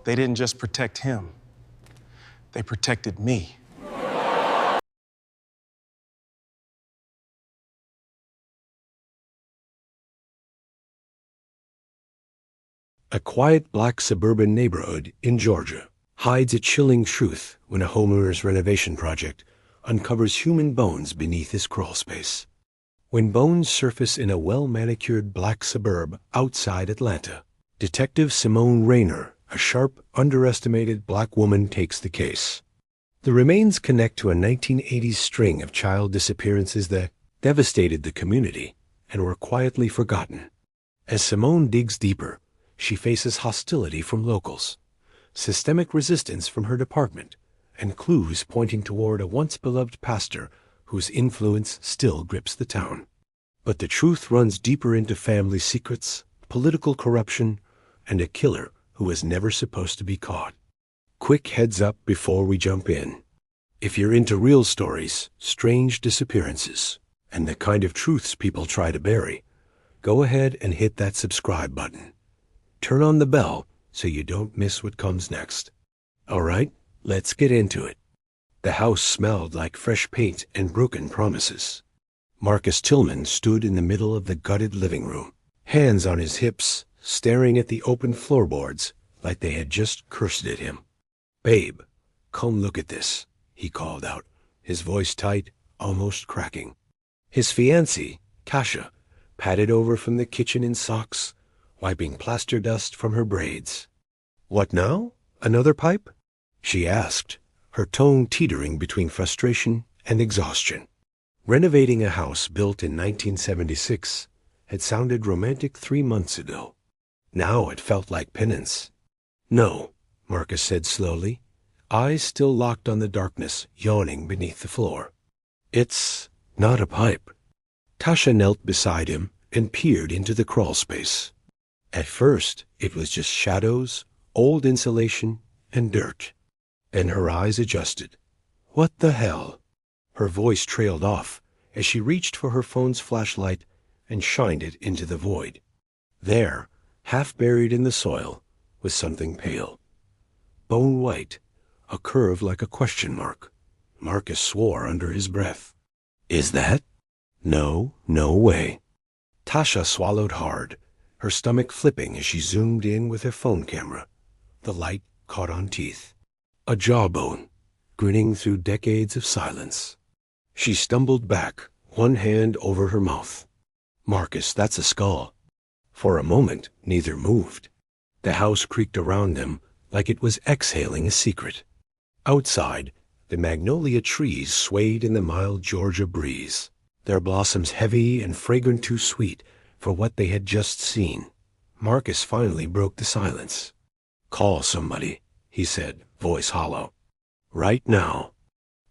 They didn't just protect him, they protected me. A quiet black suburban neighborhood in Georgia hides a chilling truth when a homeowner's renovation project uncovers human bones beneath his crawlspace. When bones surface in a well-manicured black suburb outside Atlanta, Detective Simone Rainer, a sharp, underestimated black woman, takes the case. The remains connect to a 1980s string of child disappearances that devastated the community and were quietly forgotten. As Simone digs deeper, she faces hostility from locals, systemic resistance from her department, and clues pointing toward a once-beloved pastor whose influence still grips the town. But the truth runs deeper into family secrets, political corruption, and a killer who was never supposed to be caught. Quick heads up before we jump in. If you're into real stories, strange disappearances, and the kind of truths people try to bury, go ahead and hit that subscribe button. Turn on the bell so you don't miss what comes next. All right, let's get into it. The house smelled like fresh paint and broken promises. Marcus Tillman stood in the middle of the gutted living room, hands on his hips, staring at the open floorboards like they had just cursed at him. "Babe, come look at this," he called out, his voice tight, almost cracking. His fiancée, Kasia, padded over from the kitchen in socks, wiping plaster dust from her braids. "What now? Another pipe?" she asked, her tone teetering between frustration and exhaustion. Renovating a house built in 1976 had sounded romantic 3 months ago. Now it felt like penance. "No," Marcus said slowly, eyes still locked on the darkness yawning beneath the floor. "It's not a pipe." Tasha knelt beside him and peered into the crawlspace. At first, it was just shadows, old insulation, and dirt. Then her eyes adjusted. "What the hell?" Her voice trailed off as she reached for her phone's flashlight and shined it into the void. There, half buried in the soil, was something pale. Bone white, a curve like a question mark. Marcus swore under his breath. "Is that?" "No, no way." Tasha swallowed hard, her stomach flipping as she zoomed in with her phone camera. The light caught on teeth. A jawbone, grinning through decades of silence. She stumbled back, one hand over her mouth. "Marcus, that's a skull." For a moment, neither moved. The house creaked around them like it was exhaling a secret. Outside, the magnolia trees swayed in the mild Georgia breeze, their blossoms heavy and fragrant too sweet for what they had just seen. Marcus finally broke the silence. "Call somebody," he said, voice hollow. "Right now."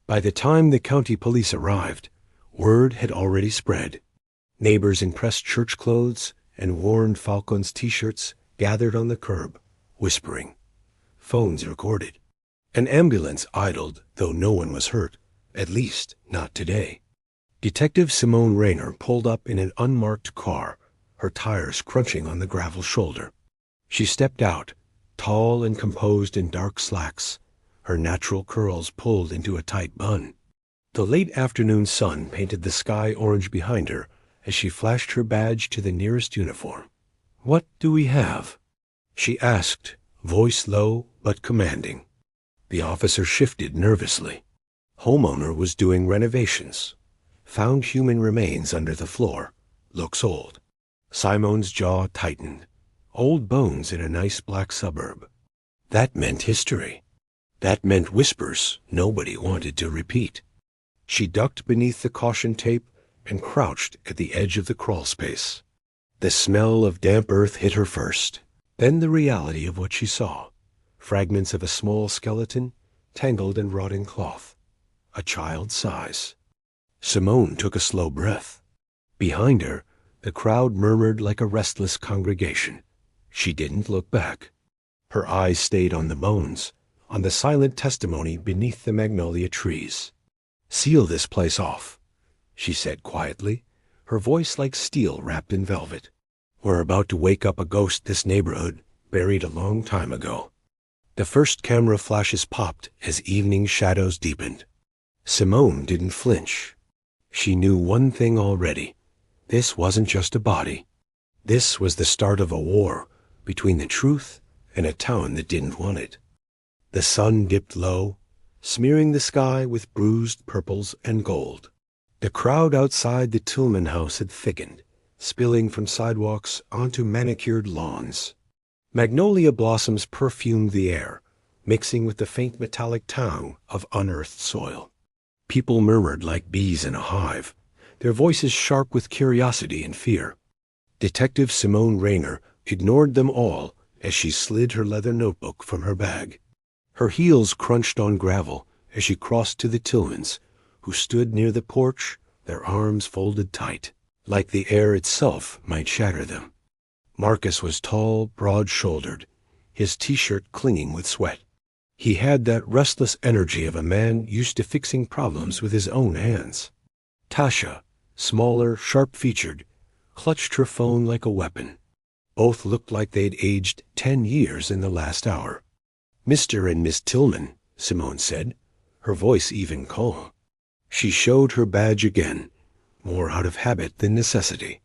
By the time the county police arrived, word had already spread. Neighbors in pressed church clothes and worn Falcons t-shirts gathered on the curb, whispering. Phones recorded. An ambulance idled, though no one was hurt, at least not today. Detective Simone Rainer pulled up in an unmarked car, her tires crunching on the gravel shoulder. She stepped out, tall and composed in dark slacks, her natural curls pulled into a tight bun. The late afternoon sun painted the sky orange behind her as she flashed her badge to the nearest uniform. "What do we have?" she asked, voice low but commanding. The officer shifted nervously. Homeowner was doing renovations. Found human remains under the floor. Looks old. Simone's jaw tightened. Old bones in a nice black suburb. That meant history. That meant whispers nobody wanted to repeat. She ducked beneath the caution tape and crouched at the edge of the crawlspace. The smell of damp earth hit her first, then the reality of what she saw. Fragments of a small skeleton, tangled in rotting cloth. A child's size. Simone took a slow breath. Behind her, the crowd murmured like a restless congregation. She didn't look back. Her eyes stayed on the bones, on the silent testimony beneath the magnolia trees. "Seal this place off," she said quietly, her voice like steel wrapped in velvet. "We're about to wake up a ghost this neighborhood buried a long time ago." The first camera flashes popped as evening shadows deepened. Simone didn't flinch. She knew one thing already. This wasn't just a body. This was the start of a war between the truth and a town that didn't want it. The sun dipped low, smearing the sky with bruised purples and gold. The crowd outside the Tillman house had thickened, spilling from sidewalks onto manicured lawns. Magnolia blossoms perfumed the air, mixing with the faint metallic tang of unearthed soil. People murmured like bees in a hive, their voices sharp with curiosity and fear. Detective Simone Rainer ignored them all as she slid her leather notebook from her bag. Her heels crunched on gravel as she crossed to the Tillmans, who stood near the porch, their arms folded tight, like the air itself might shatter them. Marcus was tall, broad-shouldered, his T-shirt clinging with sweat. He had that restless energy of a man used to fixing problems with his own hands. Tasha, smaller, sharp-featured, clutched her phone like a weapon. Both looked like they'd aged 10 years in the last hour. "Mr. and Miss Tillman," Simone said, her voice even calm. She showed her badge again, more out of habit than necessity.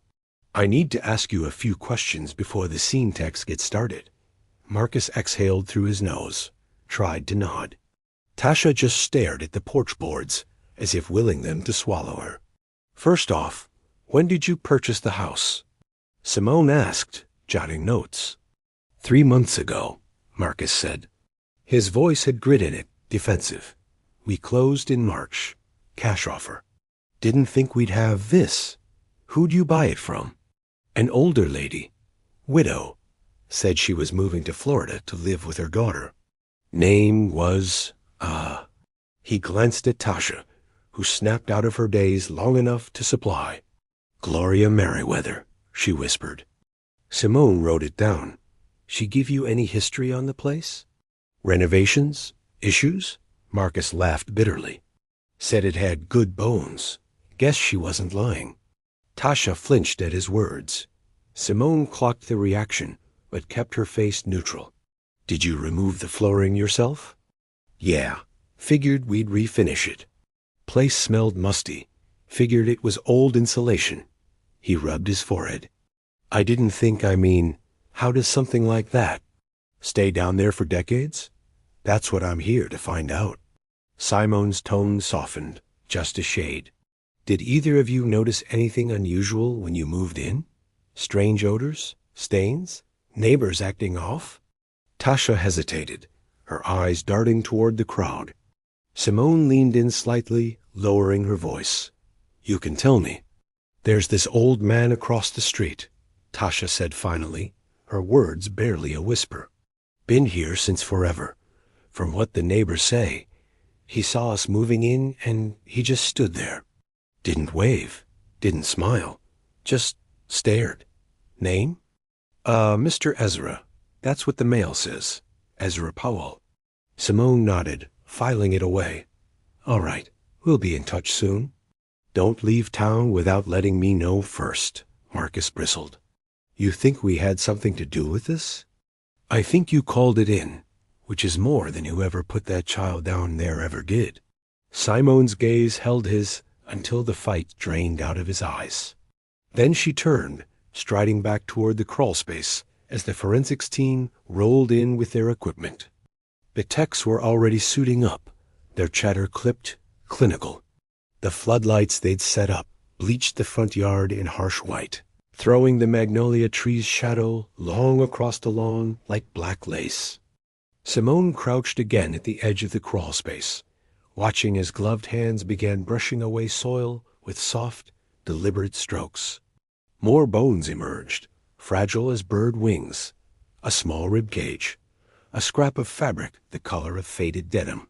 "I need to ask you a few questions before the scene techs get started." Marcus exhaled through his nose, tried to nod. Tasha just stared at the porch boards, as if willing them to swallow her. "First off, when did you purchase the house?" Simone asked, jotting notes. 3 months ago, Marcus said. His voice had grit in it, defensive. "We closed in March. Cash offer. Didn't think we'd have this. Who'd you buy it from?" "An older lady. Widow. Said she was moving to Florida to live with her daughter. Name was, He glanced at Tasha, who snapped out of her daze long enough to supply. "Gloria Merriweather," she whispered. Simone wrote it down. "She give you any history on the place?" "Renovations? Issues?" Marcus laughed bitterly. Said it had good bones. Guess she wasn't lying. Tasha flinched at his words. Simone clocked the reaction, but kept her face neutral. "Did you remove the flooring yourself?" "Yeah. Figured we'd refinish it. Place smelled musty. Figured it was old insulation." He rubbed his forehead. "I didn't think, how does something like that stay down there for decades? That's what I'm here to find out." Simone's tone softened, just a shade. "Did either of you notice anything unusual when you moved in? Strange odors? Stains? Neighbors acting off?" Tasha hesitated, her eyes darting toward the crowd. Simone leaned in slightly, lowering her voice. "You can tell me." "There's this old man across the street," Tasha said finally, her words barely a whisper. "Been here since forever. From what the neighbors say, he saw us moving in and he just stood there. Didn't wave, didn't smile, just stared. Name?" Mr. Ezra. That's what the mail says. Ezra Powell." Simone nodded, filing it away. "All right, we'll be in touch soon." "Don't leave town without letting me know first," Marcus bristled. "You think we had something to do with this?" "I think you called it in, which is more than whoever put that child down there ever did." Simone's gaze held his until the fight drained out of his eyes. Then she turned, striding back toward the crawlspace as the forensics team rolled in with their equipment. The techs were already suiting up, their chatter clipped, clinical. The floodlights they'd set up bleached the front yard in harsh white, throwing the magnolia tree's shadow long across the lawn like black lace. Simone crouched again at the edge of the crawlspace, watching as gloved hands began brushing away soil with soft, deliberate strokes. More bones emerged, fragile as bird wings, a small rib cage, a scrap of fabric the color of faded denim.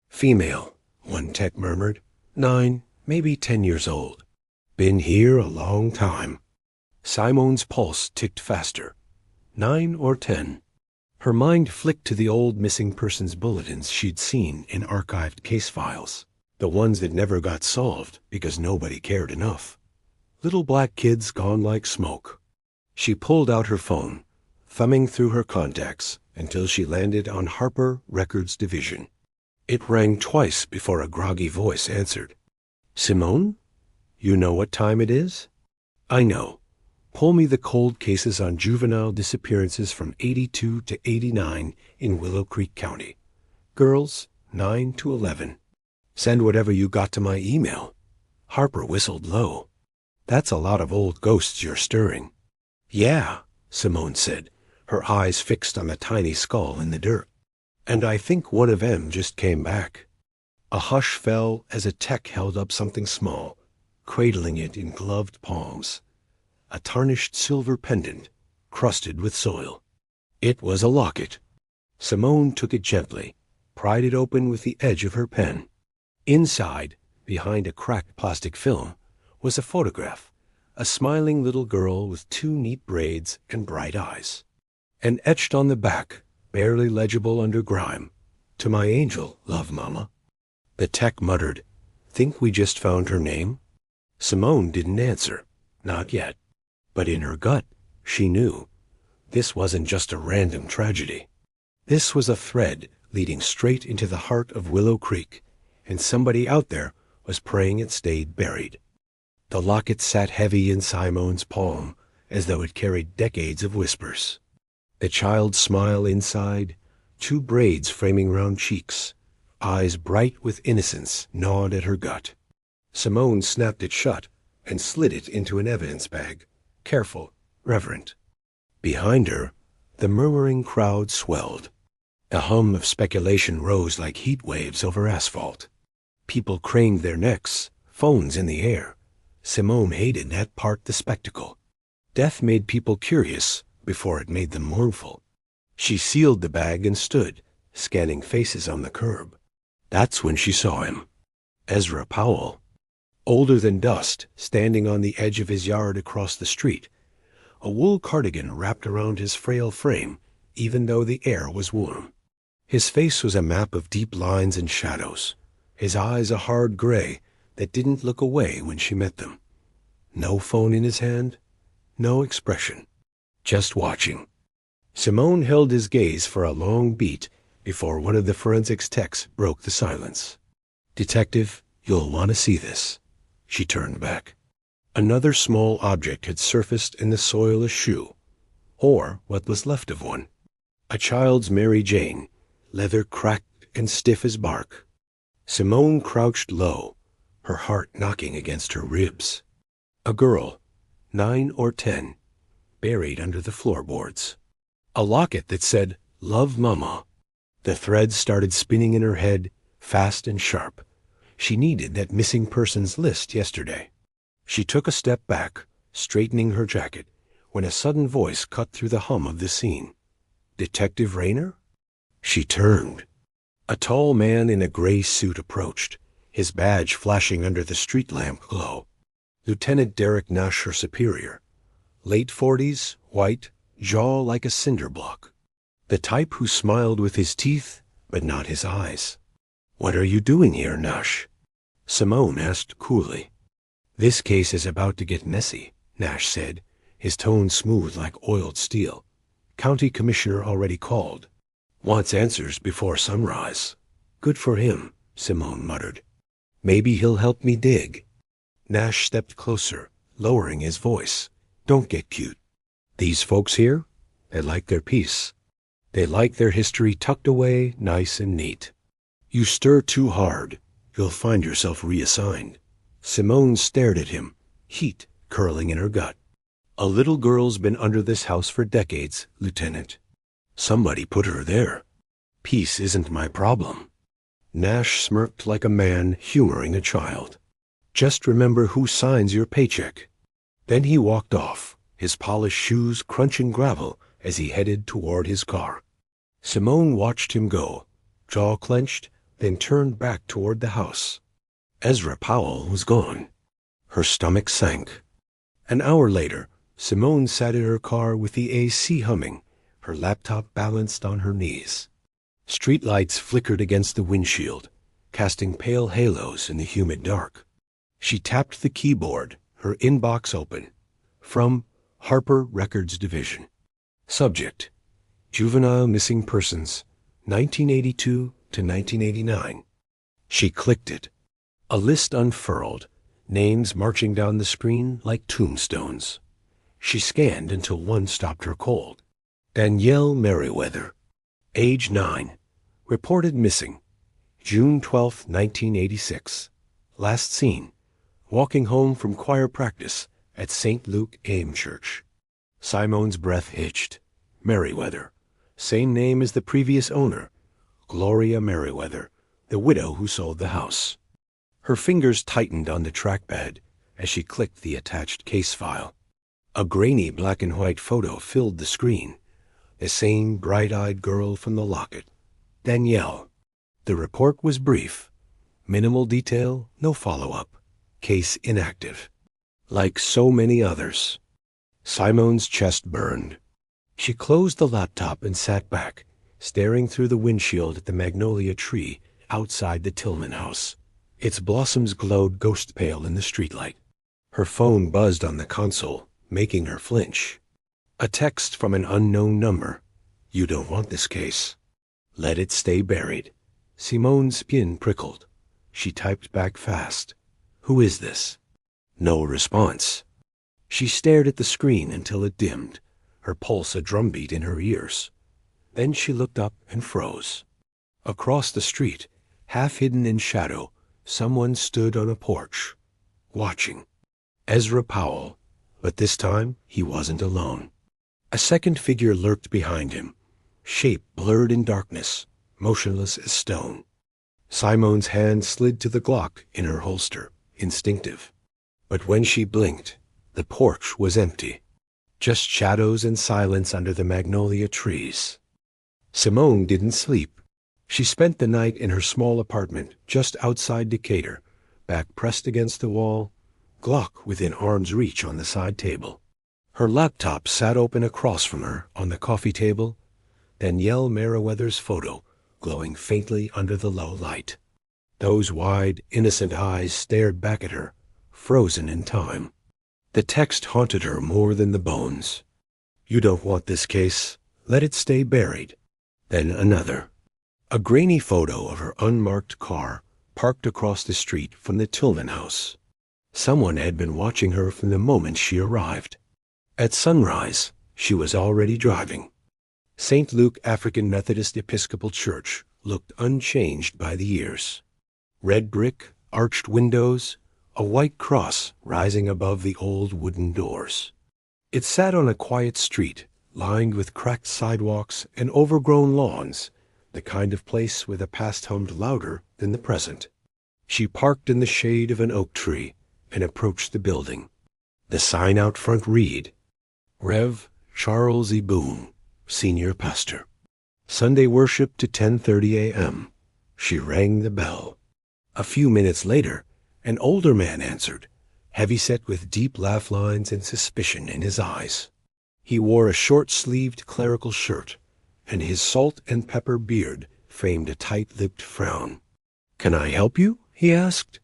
"Female," one tech murmured, 9, maybe 10 years old. "Been here a long time." Simone's pulse ticked faster. 9 or 10. Her mind flicked to the old missing persons bulletins she'd seen in archived case files, the ones that never got solved because nobody cared enough. Little black kids gone like smoke. She pulled out her phone, thumbing through her contacts until she landed on Harper Records Division. It rang twice before a groggy voice answered. "Simone? You know what time it is?" "I know. Pull me the cold cases on juvenile disappearances from 82 to 89 in Willow Creek County. Girls, 9 to 11. Send whatever you got to my email." Harper whistled low. "That's a lot of old ghosts you're stirring." "Yeah," Simone said, her eyes fixed on the tiny skull in the dirt. "And I think one of 'em just came back." A hush fell as a tech held up something small, cradling it in gloved palms. A tarnished silver pendant, crusted with soil. It was a locket. Simone took it gently, pried it open with the edge of her pen. Inside, behind a cracked plastic film, was a photograph, a smiling little girl with 2 neat braids and bright eyes. And etched on the back, barely legible under grime, "To my angel, love mama." The tech muttered, "Think we just found her name?" Simone didn't answer, not yet. But in her gut, she knew. This wasn't just a random tragedy. This was a thread leading straight into the heart of Willow Creek, and somebody out there was praying it stayed buried. The locket sat heavy in Simone's palm, as though it carried decades of whispers. The child's smile inside, 2 braids framing round cheeks, eyes bright with innocence gnawed at her gut. Simone snapped it shut and slid it into an evidence bag, careful, reverent. Behind her, the murmuring crowd swelled. A hum of speculation rose like heat waves over asphalt. People craned their necks, phones in the air. Simone hated that part the spectacle. Death made people curious before it made them mournful. She sealed the bag and stood, scanning faces on the curb. That's when she saw him. Ezra Powell. Older than dust, standing on the edge of his yard across the street. A wool cardigan wrapped around his frail frame, even though the air was warm. His face was a map of deep lines and shadows, his eyes a hard gray that didn't look away when she met them. No phone in his hand, no expression, just watching. Simone held his gaze for a long beat before one of the forensics techs broke the silence. "Detective, you'll want to see this." She turned back. Another small object had surfaced in the soil, a shoe, or what was left of one. A child's Mary Jane, leather cracked and stiff as bark. Simone crouched low, her heart knocking against her ribs. A girl, 9 or 10, buried under the floorboards. A locket that said, "Love Mama." The threads started spinning in her head, fast and sharp. She needed that missing persons list yesterday. She took a step back, straightening her jacket, when a sudden voice cut through the hum of the scene. "Detective Rainer?" She turned. A tall man in a gray suit approached, his badge flashing under the street lamp glow. Lieutenant Derek Nash, her superior. Late 40s, white, jaw like a cinder block. The type who smiled with his teeth, but not his eyes. "What are you doing here, Nash?" Simone asked coolly. "This case is about to get messy," Nash said, his tone smooth like oiled steel. "County commissioner already called. Wants answers before sunrise." "Good for him," Simone muttered. "Maybe he'll help me dig." Nash stepped closer, lowering his voice. "Don't get cute. These folks here, they like their peace. They like their history tucked away nice and neat. You stir too hard, you'll find yourself reassigned." Simone stared at him, heat curling in her gut. "A little girl's been under this house for decades, Lieutenant. Somebody put her there. Peace isn't my problem." Nash smirked like a man humoring a child. "Just remember who signs your paycheck." Then he walked off, his polished shoes crunching gravel as he headed toward his car. Simone watched him go, jaw clenched, then turned back toward the house. Ezra Powell was gone. Her stomach sank. An hour later, Simone sat in her car with the AC humming, her laptop balanced on her knees. Streetlights flickered against the windshield, casting pale halos in the humid dark. She tapped the keyboard, her inbox open. From Harper Records Division. Subject: Juvenile Missing Persons, 1982 to 1989. She clicked it. A list unfurled, names marching down the screen like tombstones. She scanned until one stopped her cold. Danielle Merriweather, age 9, reported missing, June 12, 1986. Last seen, walking home from choir practice at St. Luke AIM Church. Simone's breath hitched. Merriweather, same name as the previous owner, Gloria Merriweather, the widow who sold the house. Her fingers tightened on the trackpad as she clicked the attached case file. A grainy black and white photo filled the screen. The same bright-eyed girl from the locket. Danielle. The report was brief. Minimal detail, no follow-up. Case inactive. Like so many others. Simone's chest burned. She closed the laptop and sat back, staring through the windshield at the magnolia tree outside the Tillman house. Its blossoms glowed ghost pale in the streetlight. Her phone buzzed on the console, making her flinch. A text from an unknown number. You don't want this case. Let it stay buried. Simone's skin prickled. She typed back fast. Who is this? No response. She stared at the screen until it dimmed, her pulse a drumbeat in her ears. Then she looked up and froze. Across the street, half hidden in shadow, someone stood on a porch, watching. Ezra Powell, but this time he wasn't alone. A second figure lurked behind him, shape blurred in darkness, motionless as stone. Simone's hand slid to the Glock in her holster, instinctive. But when she blinked, the porch was empty. Just shadows and silence under the magnolia trees. Simone didn't sleep. She spent the night in her small apartment just outside Decatur, back pressed against the wall, Glock within arm's reach on the side table. Her laptop sat open across from her on the coffee table, Danielle Merriweather's photo glowing faintly under the low light. Those wide, innocent eyes stared back at her, frozen in time. The text haunted her more than the bones. You don't want this case. Let it stay buried. Then another. A grainy photo of her unmarked car parked across the street from the Tillman house. Someone had been watching her from the moment she arrived. At sunrise, she was already driving. St. Luke African Methodist Episcopal Church looked unchanged by the years. Red brick, arched windows, a white cross rising above the old wooden doors. It sat on a quiet street, lined with cracked sidewalks and overgrown lawns, the kind of place where the past hummed louder than the present. She parked in the shade of an oak tree and approached the building. The sign out front read, Rev. Charles E. Boone, Senior Pastor. Sunday worship to 10:30 a.m. She rang the bell. A few minutes later, an older man answered, heavy-set with deep laugh lines and suspicion in his eyes. He wore a short-sleeved clerical shirt, and his salt and pepper beard framed a tight-lipped frown. "Can I help you?" he asked.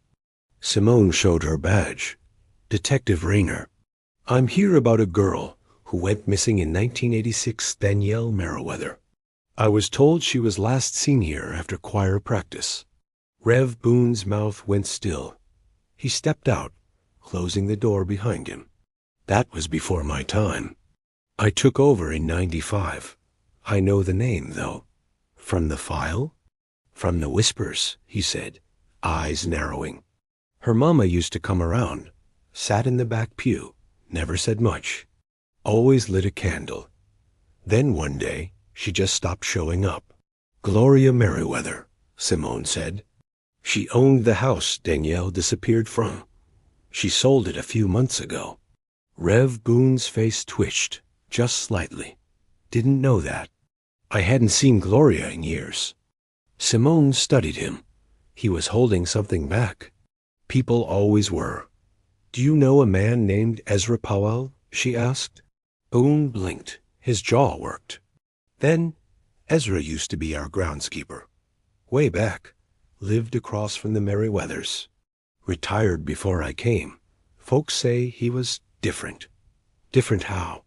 Simone showed her badge. Detective Rainer. "I'm here about a girl who went missing in 1986, Danielle Merriweather. I was told she was last seen here after choir practice." Rev. Boone's mouth went still. He stepped out, closing the door behind him. "That was before my time. I took over in 95. I know the name, though." "From the file?" "From the whispers," he said, eyes narrowing. "Her mama used to come around, sat in the back pew, never said much, always lit a candle. Then one day, she just stopped showing up." "Gloria Merriweather," Simone said. "She owned the house Danielle disappeared from. She sold it a few months ago." Rev. Boone's face twitched, just slightly. "Didn't know that. I hadn't seen Gloria in years." Simone studied him. He was holding something back. People always were. "Do you know a man named Ezra Powell?" she asked. Boone blinked. His jaw worked. "Then, Ezra used to be our groundskeeper. Way back. Lived across from the Merriweathers. Retired before I came. Folks say he was different." "Different how?"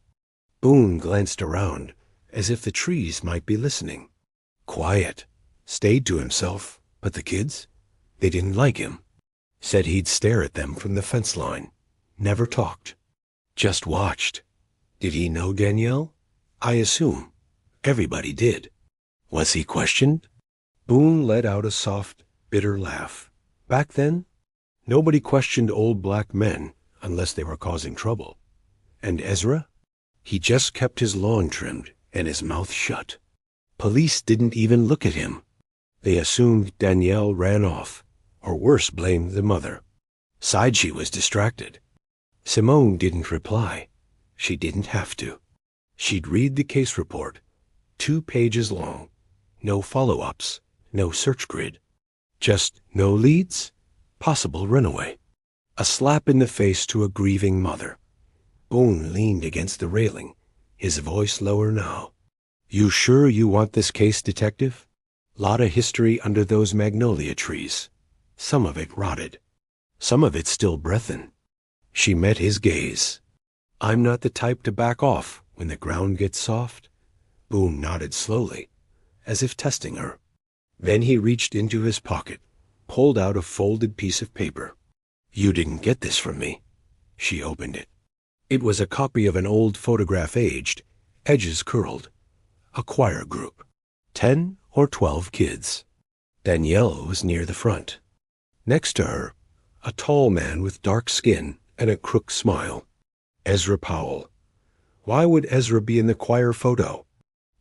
Boone glanced around, as if the trees might be listening. Quiet. Stayed to himself, but the kids? They didn't like him. Said he'd stare at them from the fence line. Never talked. Just watched. Did he know Danielle? I assume. Everybody did. Was he questioned? Boone let out a soft, bitter laugh. Back then, nobody questioned old black men unless they were causing trouble. And Ezra? He just kept his lawn trimmed and his mouth shut. Police didn't even look at him. They assumed Danielle ran off, or worse, blamed the mother. Sighed she was distracted. Simone didn't reply. She didn't have to. She'd read the case report, 2 pages long. No follow-ups, no search grid. Just no leads, possible runaway. A slap in the face to a grieving mother. Boone leaned against the railing, his voice lower now. You sure you want this case, Detective? Lot of history under those magnolia trees. Some of it rotted. Some of it still breathin'. She met his gaze. I'm not the type to back off when the ground gets soft. Boone nodded slowly, as if testing her. Then he reached into his pocket, pulled out a folded piece of paper. You didn't get this from me. She opened it. It was a copy of an old photograph, aged, edges curled. A choir group. 10 or 12 kids. Danielle was near the front. Next to her, a tall man with dark skin and a crooked smile. Ezra Powell. Why would Ezra be in the choir photo?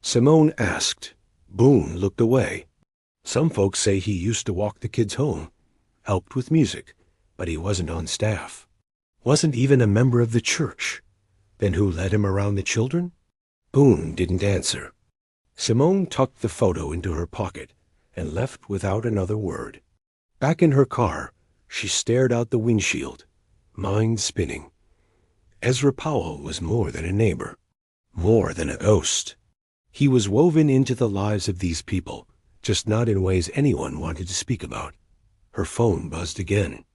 Simone asked. Boone looked away. Some folks say he used to walk the kids home, helped with music, but he wasn't on staff. Wasn't even a member of the church. Then who led him around the children? Boone didn't answer. Simone tucked the photo into her pocket and left without another word. Back in her car, she stared out the windshield, mind spinning. Ezra Powell was more than a neighbor, more than a ghost. He was woven into the lives of these people, just not in ways anyone wanted to speak about. Her phone buzzed again.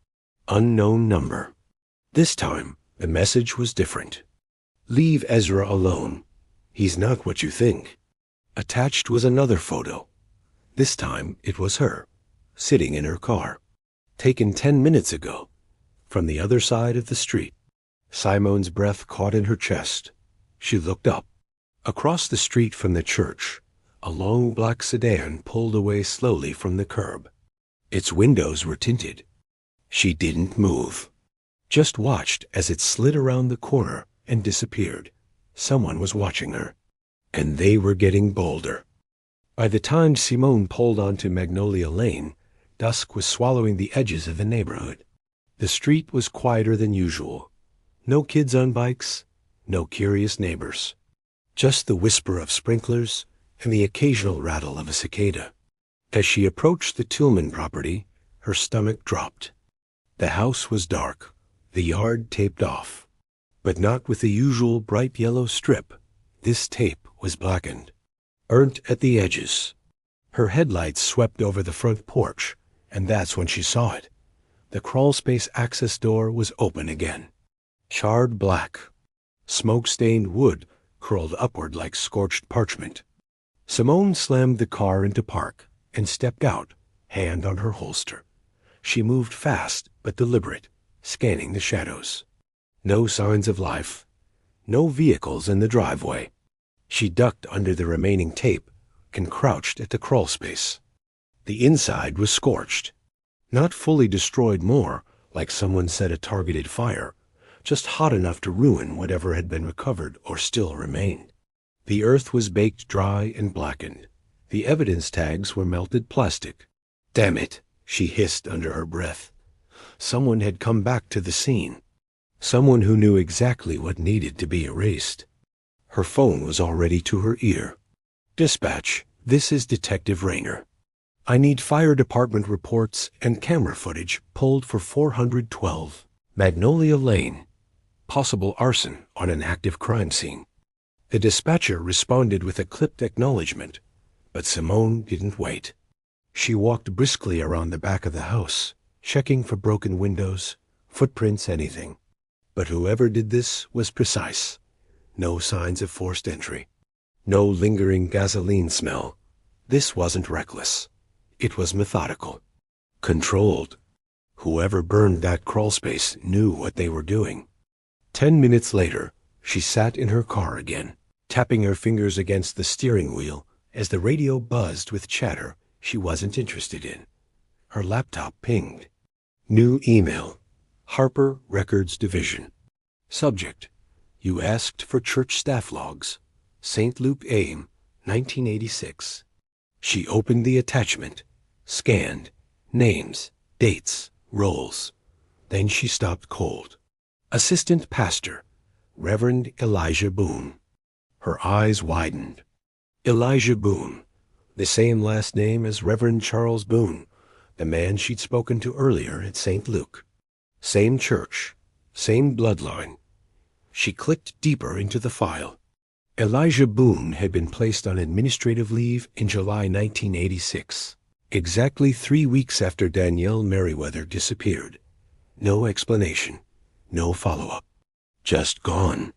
Unknown number. This time, the message was different. Leave Ezra alone. He's not what you think. Attached was another photo. This time it was her, sitting in her car. Taken 10 minutes ago, from the other side of the street. Simone's breath caught in her chest. She looked up. Across the street from the church, a long black sedan pulled away slowly from the curb. Its windows were tinted. She didn't move. Just watched as it slid around the corner and disappeared. Someone was watching her. And they were getting bolder. By the time Simone pulled onto Magnolia Lane, dusk was swallowing the edges of the neighborhood. The street was quieter than usual. No kids on bikes, no curious neighbors. Just the whisper of sprinklers and the occasional rattle of a cicada. As she approached the Tillman property, her stomach dropped. The house was dark, the yard taped off, but not with the usual bright yellow strip. This tape was blackened, burnt at the edges. Her headlights swept over the front porch, and that's when she saw it. The crawlspace access door was open again. Charred black. Smoke-stained wood curled upward like scorched parchment. Simone slammed the car into park and stepped out, hand on her holster. She moved fast but deliberate, scanning the shadows. No signs of life. No vehicles in the driveway. She ducked under the remaining tape and crouched at the crawlspace. The inside was scorched. Not fully destroyed more, like someone set a targeted fire, just hot enough to ruin whatever had been recovered or still remained. The earth was baked dry and blackened. The evidence tags were melted plastic. Damn it, she hissed under her breath. Someone had come back to the scene. Someone who knew exactly what needed to be erased. Her phone was already to her ear. Dispatch, this is Detective Rainer. I need fire department reports and camera footage pulled for 412 Magnolia Lane. Possible arson on an active crime scene. The dispatcher responded with a clipped acknowledgement, but Simone didn't wait. She walked briskly around the back of the house, checking for broken windows, footprints, anything. But whoever did this was precise. No signs of forced entry. No lingering gasoline smell. This wasn't reckless. It was methodical. Controlled. Whoever burned that crawlspace knew what they were doing. 10 minutes later, she sat in her car again, tapping her fingers against the steering wheel as the radio buzzed with chatter she wasn't interested in. Her laptop pinged. New email. Harper Records Division. Subject: You asked for church staff logs. St. Luke AIM, 1986. She opened the attachment, scanned, names, dates, roles. Then she stopped cold. Assistant Pastor, Reverend Elijah Boone. Her eyes widened. Elijah Boone, the same last name as Reverend Charles Boone, the man she'd spoken to earlier at St. Luke. Same church, same bloodline. She clicked deeper into the file. Elijah Boone had been placed on administrative leave in July 1986, exactly 3 weeks after Danielle Merriweather disappeared. No explanation, no follow-up. Just gone.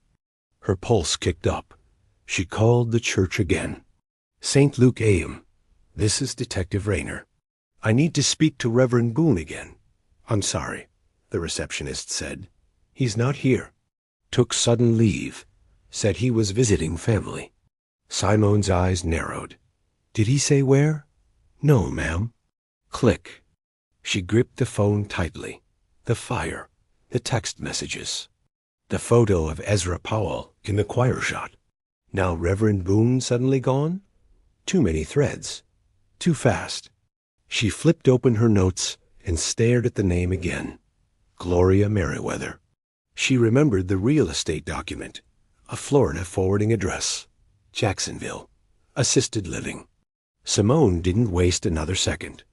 Her pulse kicked up. She called the church again. St. Luke AIM. This is Detective Rainer. I need to speak to Reverend Boone again. I'm sorry, the receptionist said. He's not here. Took sudden leave. Said he was visiting family. Simone's eyes narrowed. Did he say where? No, ma'am. Click. She gripped the phone tightly. The fire. The text messages. The photo of Ezra Powell in the choir shot. Now Reverend Boone suddenly gone? Too many threads. Too fast. She flipped open her notes and stared at the name again. Gloria Merriweather. She remembered the real estate document. A Florida forwarding address. Jacksonville. Assisted living. Simone didn't waste another second.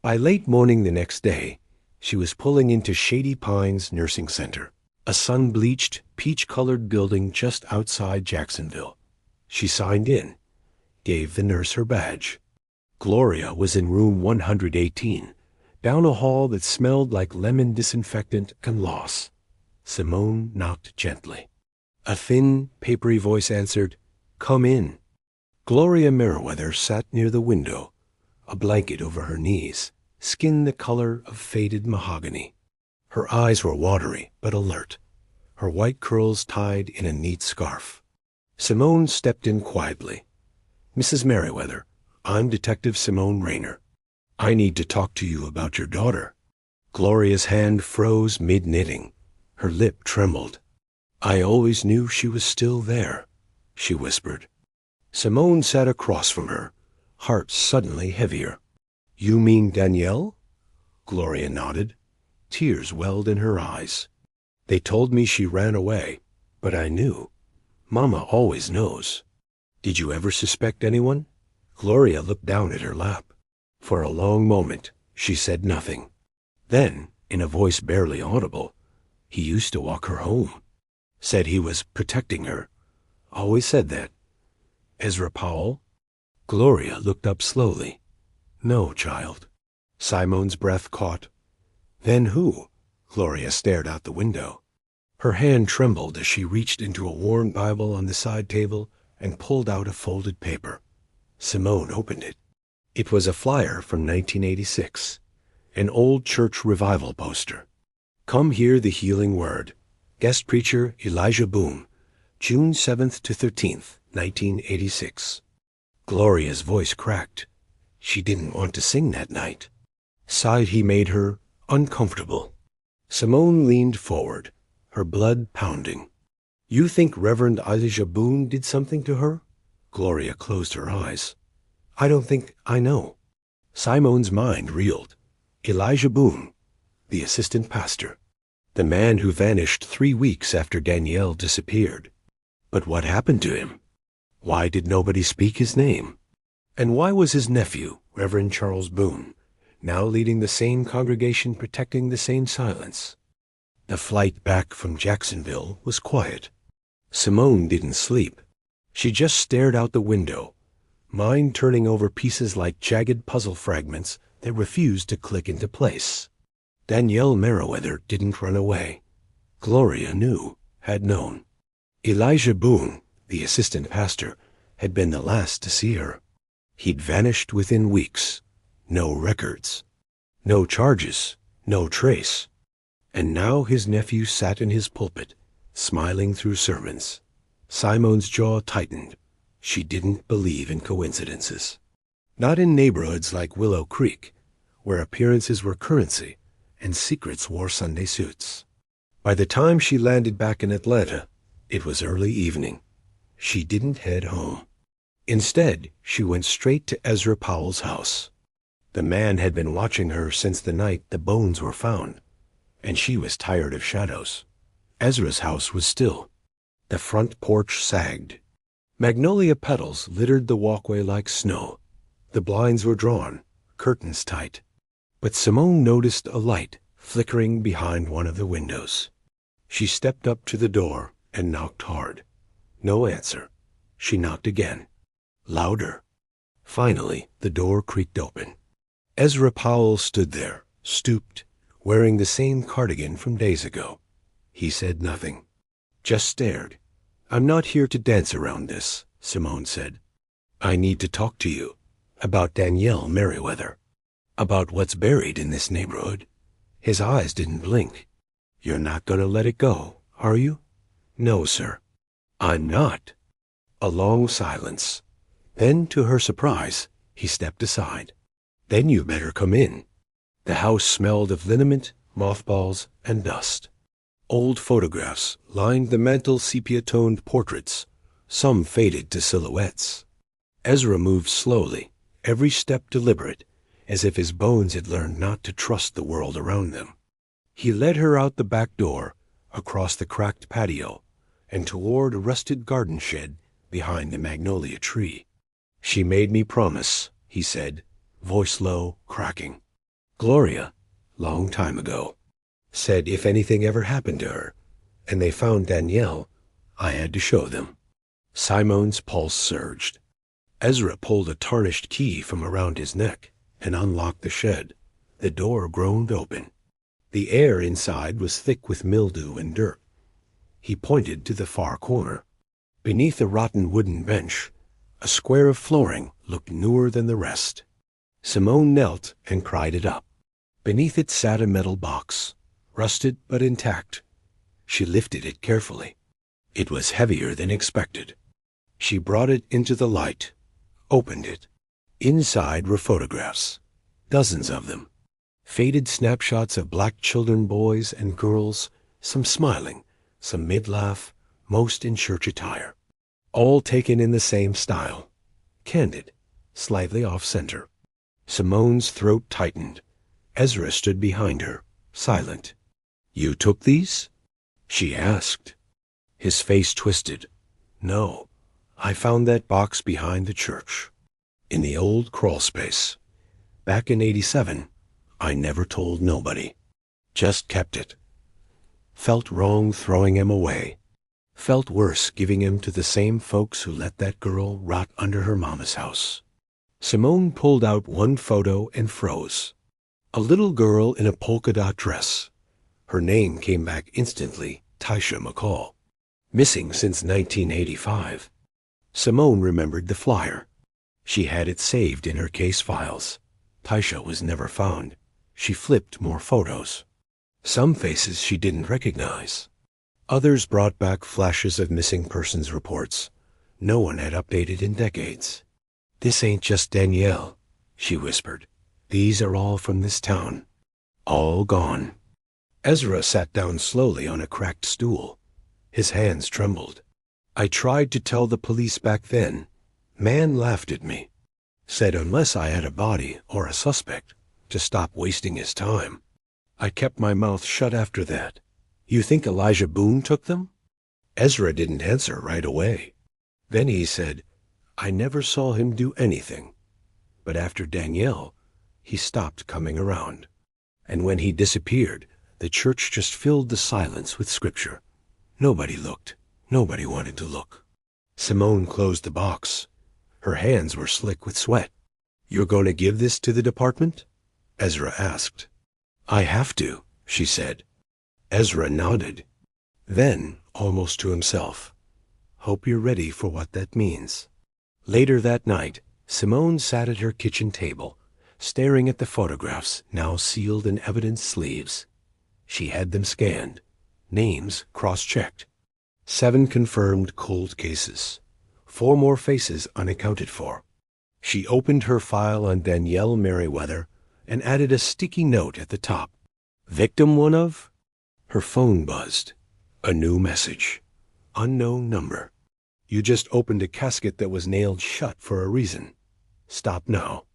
By late morning the next day, she was pulling into Shady Pines Nursing Center, a sun-bleached, peach-colored building just outside Jacksonville. She signed in, gave the nurse her badge. Gloria was in room 118, down a hall that smelled like lemon disinfectant and loss. Simone knocked gently. A thin, papery voice answered, "Come in." Gloria Merriweather sat near the window, a blanket over her knees, skin the color of faded mahogany. Her eyes were watery but alert, her white curls tied in a neat scarf. Simone stepped in quietly. "Mrs. Merriweather, I'm Detective Simone Rainer. I need to talk to you about your daughter." Gloria's hand froze mid-knitting. Her lip trembled. "I always knew she was still there," she whispered. Simone sat across from her, heart suddenly heavier. "You mean Danielle?" Gloria nodded. Tears welled in her eyes. "They told me she ran away, but I knew. Mama always knows." "Did you ever suspect anyone?" Gloria looked down at her lap. For a long moment, she said nothing. Then, in a voice barely audible, "He used to walk her home. Said he was protecting her. Always said that." "Ezra Powell?" Gloria looked up slowly. "No, child." Simone's breath caught. "Then who?" Gloria stared out the window. Her hand trembled as she reached into a worn Bible on the side table and pulled out a folded paper. Simone opened it. It was a flyer from 1986, an old church revival poster. "Come hear the healing word. Guest preacher Elijah Boone, June 7th to 13th, 1986. Gloria's voice cracked. She didn't want to sing that night. Sight he made her uncomfortable. Simone leaned forward, her blood pounding. "You think Reverend Elijah Boone did something to her?" Gloria closed her eyes. "I don't think I know." Simone's mind reeled. Elijah Boone, the assistant pastor. The man who vanished 3 weeks after Danielle disappeared. But what happened to him? Why did nobody speak his name? And why was his nephew, Reverend Charles Boone, now leading the same congregation protecting the same silence? The flight back from Jacksonville was quiet. Simone didn't sleep. She just stared out the window, mind turning over pieces like jagged puzzle fragments that refused to click into place. Danielle Merriweather didn't run away. Gloria knew, had known. Elijah Boone, the assistant pastor, had been the last to see her. He'd vanished within weeks. No records. No charges. No trace. And now his nephew sat in his pulpit, smiling through sermons. Simone's jaw tightened. She didn't believe in coincidences. Not in neighborhoods like Willow Creek, where appearances were currency and secrets wore Sunday suits. By the time she landed back in Atlanta, it was early evening. She didn't head home. Instead, she went straight to Ezra Powell's house. The man had been watching her since the night the bones were found, and she was tired of shadows. Ezra's house was still. The front porch sagged. Magnolia petals littered the walkway like snow. The blinds were drawn, curtains tight. But Simone noticed a light flickering behind one of the windows. She stepped up to the door and knocked hard. No answer. She knocked again. Louder. Finally, the door creaked open. Ezra Powell stood there, stooped, wearing the same cardigan from days ago. He said nothing, just stared. "I'm not here to dance around this," Simone said. "I need to talk to you about Danielle Merriweather, about what's buried in this neighborhood." His eyes didn't blink. "You're not going to let it go, are you?" "No, sir." "I'm not." A long silence. Then, to her surprise, he stepped aside. "Then you better come in." The house smelled of liniment, mothballs, and dust. Old photographs lined the mantel, sepia-toned portraits, some faded to silhouettes. Ezra moved slowly, every step deliberate, as if his bones had learned not to trust the world around them. He led her out the back door, across the cracked patio, and toward a rusted garden shed behind the magnolia tree. "She made me promise," he said, voice low, cracking. "Gloria, long time ago, said if anything ever happened to her, and they found Danielle, I had to show them." Simone's pulse surged. Ezra pulled a tarnished key from around his neck and unlocked the shed. The door groaned open. The air inside was thick with mildew and dirt. He pointed to the far corner. Beneath a rotten wooden bench, a square of flooring looked newer than the rest. Simone knelt and cried it up. Beneath it sat a metal box, rusted but intact. She lifted it carefully. It was heavier than expected. She brought it into the light, opened it. Inside were photographs, dozens of them. Faded snapshots of black children, boys and girls, some smiling, some mid-laugh, most in church attire. All taken in the same style, candid, slightly off-center. Simone's throat tightened. Ezra stood behind her, silent. "You took these?" she asked. His face twisted. "No, I found that box behind the church, in the old crawlspace. Back in '87, I never told nobody. Just kept it. Felt wrong throwing him away. Felt worse giving him to the same folks who let that girl rot under her mama's house." Simone pulled out one photo and froze. A little girl in a polka-dot dress. Her name came back instantly, Taisha McCall. Missing since 1985. Simone remembered the flyer. She had it saved in her case files. Taisha was never found. She flipped more photos. Some faces she didn't recognize. Others brought back flashes of missing persons reports. No one had updated in decades. "This ain't just Danielle," she whispered. "These are all from this town. All gone." Ezra sat down slowly on a cracked stool. His hands trembled. "I tried to tell the police back then. Man laughed at me. Said unless I had a body or a suspect, to stop wasting his time. I kept my mouth shut after that." "You think Elijah Boone took them?" Ezra didn't answer right away. Then he said, "I never saw him do anything. But after Danielle, he stopped coming around. And when he disappeared, the church just filled the silence with scripture. Nobody looked. Nobody wanted to look." Simone closed the box. Her hands were slick with sweat. "You're going to give this to the department?" Ezra asked. "I have to," she said. Ezra nodded. Then, almost to himself, Hope you're ready for what that means. Later that night, Simone sat at her kitchen table, staring at the photographs now sealed in evidence sleeves. She had them scanned, names cross-checked. 7 confirmed cold cases, 4 more faces unaccounted for. She opened her file on Danielle Merriweather and added a sticky note at the top. Victim one of? Her phone buzzed. A new message. Unknown number. You just opened a casket that was nailed shut for a reason. Stop now.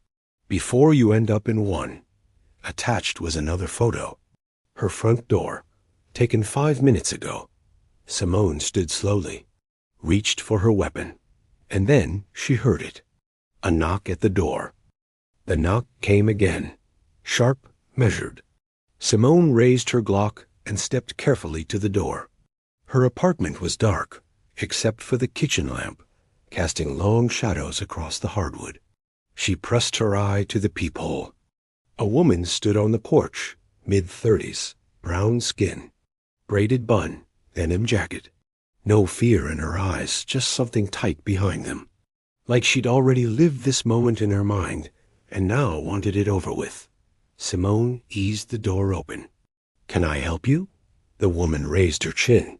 Before you end up in one. Attached was another photo. Her front door, taken 5 minutes ago. Simone stood slowly, reached for her weapon, and then she heard it. A knock at the door. The knock came again, sharp, measured. Simone raised her Glock and stepped carefully to the door. Her apartment was dark, except for the kitchen lamp, casting long shadows across the hardwood. She pressed her eye to the peephole. A woman stood on the porch, mid-30s, brown skin, braided bun, denim jacket. No fear in her eyes, just something tight behind them. Like she'd already lived this moment in her mind, and now wanted it over with. Simone eased the door open. "Can I help you?" The woman raised her chin.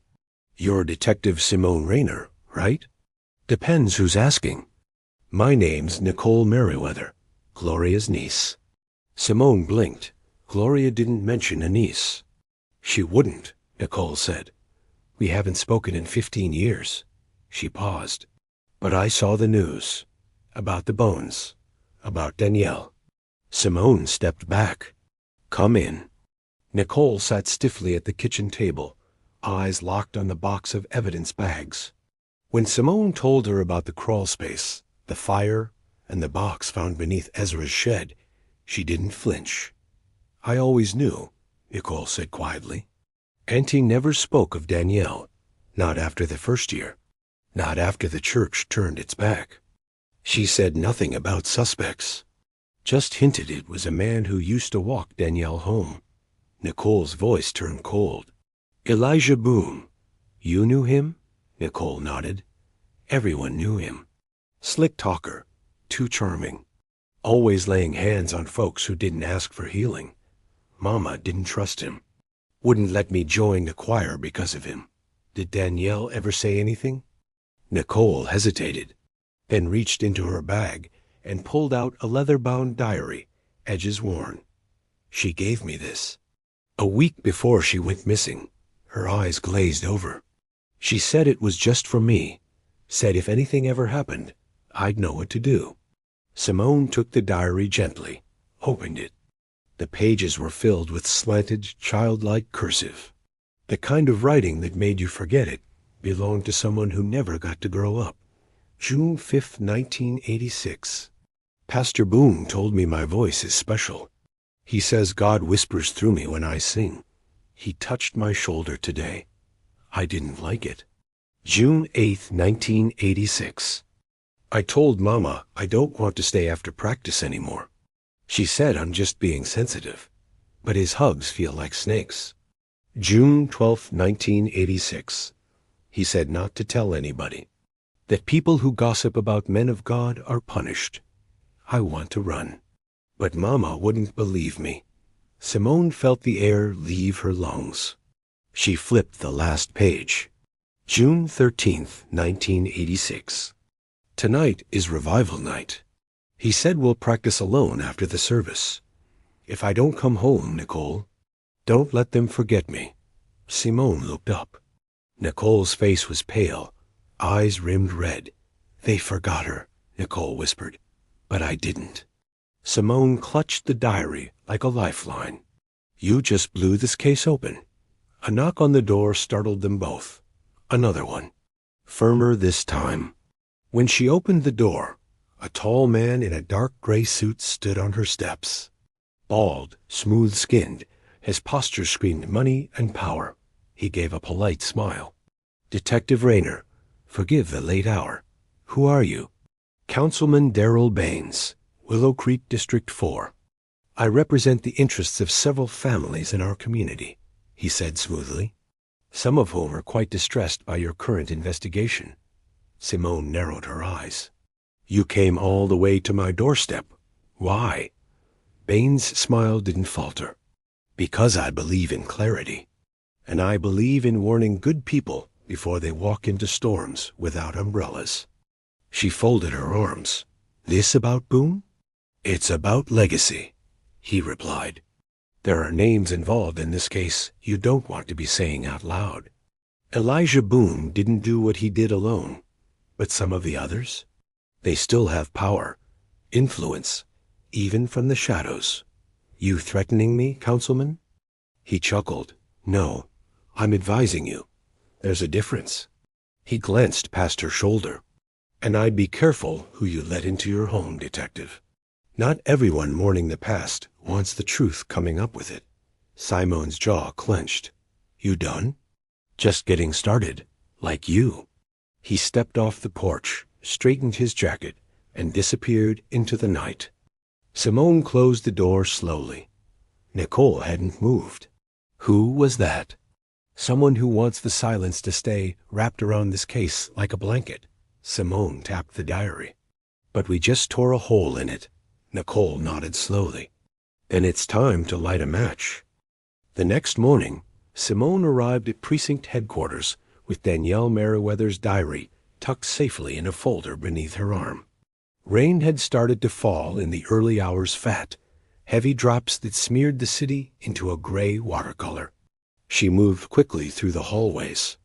"You're Detective Simone Rainer, right?" "Depends who's asking." "My name's Nicole Merriweather, Gloria's niece." Simone blinked. Gloria didn't mention a niece. "She wouldn't," Nicole said. "We haven't spoken in 15 years. She paused. "But I saw the news. About the bones. About Danielle." Simone stepped back. "Come in." Nicole sat stiffly at the kitchen table, eyes locked on the box of evidence bags. When Simone told her about the crawlspace, the fire, and the box found beneath Ezra's shed, she didn't flinch. "I always knew," Nicole said quietly. Auntie never spoke of Danielle, not after the first year, not after the church turned its back. She said nothing about suspects, just hinted it was a man who used to walk Danielle home. Nicole's voice turned cold. "Elijah Boone. You knew him?" Nicole nodded. Everyone knew him. Slick talker, too charming. Always laying hands on folks who didn't ask for healing. Mama didn't trust him. Wouldn't let me join the choir because of him. Did Danielle ever say anything? Nicole hesitated, then reached into her bag and pulled out a leather-bound diary, edges worn. "She gave me this. A week before she went missing." Her eyes glazed over. "She said it was just for me. Said if anything ever happened, I'd know what to do." Simone took the diary gently, opened it. The pages were filled with slanted, childlike cursive. The kind of writing that made you forget it belonged to someone who never got to grow up. June 5th, 1986. "Pastor Boone told me my voice is special. He says God whispers through me when I sing. He touched my shoulder today. I didn't like it." June 8th, 1986. "I told Mama I don't want to stay after practice anymore. She said I'm just being sensitive, but his hugs feel like snakes." June 12th, 1986. "He said not to tell anybody. That people who gossip about men of God are punished. I want to run. But Mama wouldn't believe me." Simone felt the air leave her lungs. She flipped the last page. June 13th, 1986. "Tonight is revival night. He said we'll practice alone after the service. If I don't come home, Nicole, don't let them forget me." Simone looked up. Nicole's face was pale, eyes rimmed red. "They forgot her," Nicole whispered. "But I didn't." Simone clutched the diary like a lifeline. "You just blew this case open." A knock on the door startled them both. Another one. Firmer this time. When she opened the door, a tall man in a dark gray suit stood on her steps. Bald, smooth-skinned, his posture screamed money and power. He gave a polite smile. "Detective Rainer, forgive the late hour. Who are you?" "Councilman Darrell Baines, Willow Creek District 4. I represent the interests of several families in our community," he said smoothly, "some of whom are quite distressed by your current investigation. Simone narrowed her eyes. You came all the way to my doorstep. Why? Bain's smile didn't falter. Because I believe in clarity. And I believe in warning good people before they walk into storms without umbrellas. She folded her arms. This about Boone? It's about legacy, he replied. There are names involved in this case you don't want to be saying out loud. Elijah Boone didn't do what he did alone. But some of the others? They still have power, influence, even from the shadows. You threatening me, Councilman? He chuckled. No, I'm advising you. There's a difference. He glanced past her shoulder. And I'd be careful who you let into your home, Detective. Not everyone mourning the past wants the truth coming up with it. Simone's jaw clenched. You done? Just getting started, like you. He stepped off the porch, straightened his jacket, and disappeared into the night. Simone closed the door slowly. Nicole hadn't moved. Who was that? Someone who wants the silence to stay wrapped around this case like a blanket. Simone tapped the diary. But we just tore a hole in it. Nicole nodded slowly. Then it's time to light a match. The next morning, Simone arrived at precinct headquarters with Danielle Merriweather's diary tucked safely in a folder beneath her arm. Rain had started to fall in the early hours fat, heavy drops that smeared the city into a gray watercolor. She moved quickly through the hallways.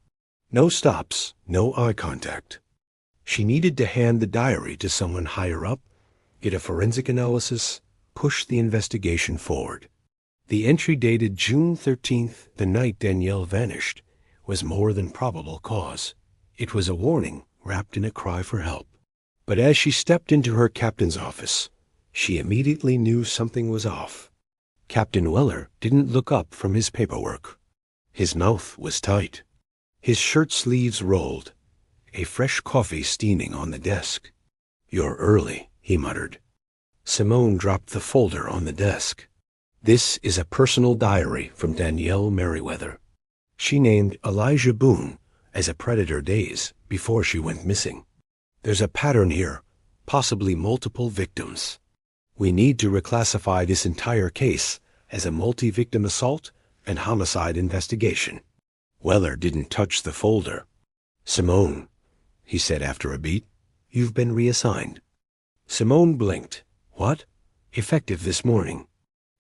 No stops, no eye contact. She needed to hand the diary to someone higher up, get a forensic analysis, push the investigation forward. The entry dated June 13th, the night Danielle vanished, was more than probable cause. It was a warning wrapped in a cry for help. But as she stepped into her captain's office, she immediately knew something was off. Captain Weller didn't look up from his paperwork. His mouth was tight. His shirt sleeves rolled. A fresh coffee steaming on the desk. You're early, he muttered. Simone dropped the folder on the desk. This is a personal diary from Danielle Merriweather. She named Elijah Boone as a predator days before she went missing. There's a pattern here, possibly multiple victims. We need to reclassify this entire case as a multi-victim assault and homicide investigation. Weller didn't touch the folder. Simone, he said after a beat, you've been reassigned. Simone blinked. What? Effective this morning.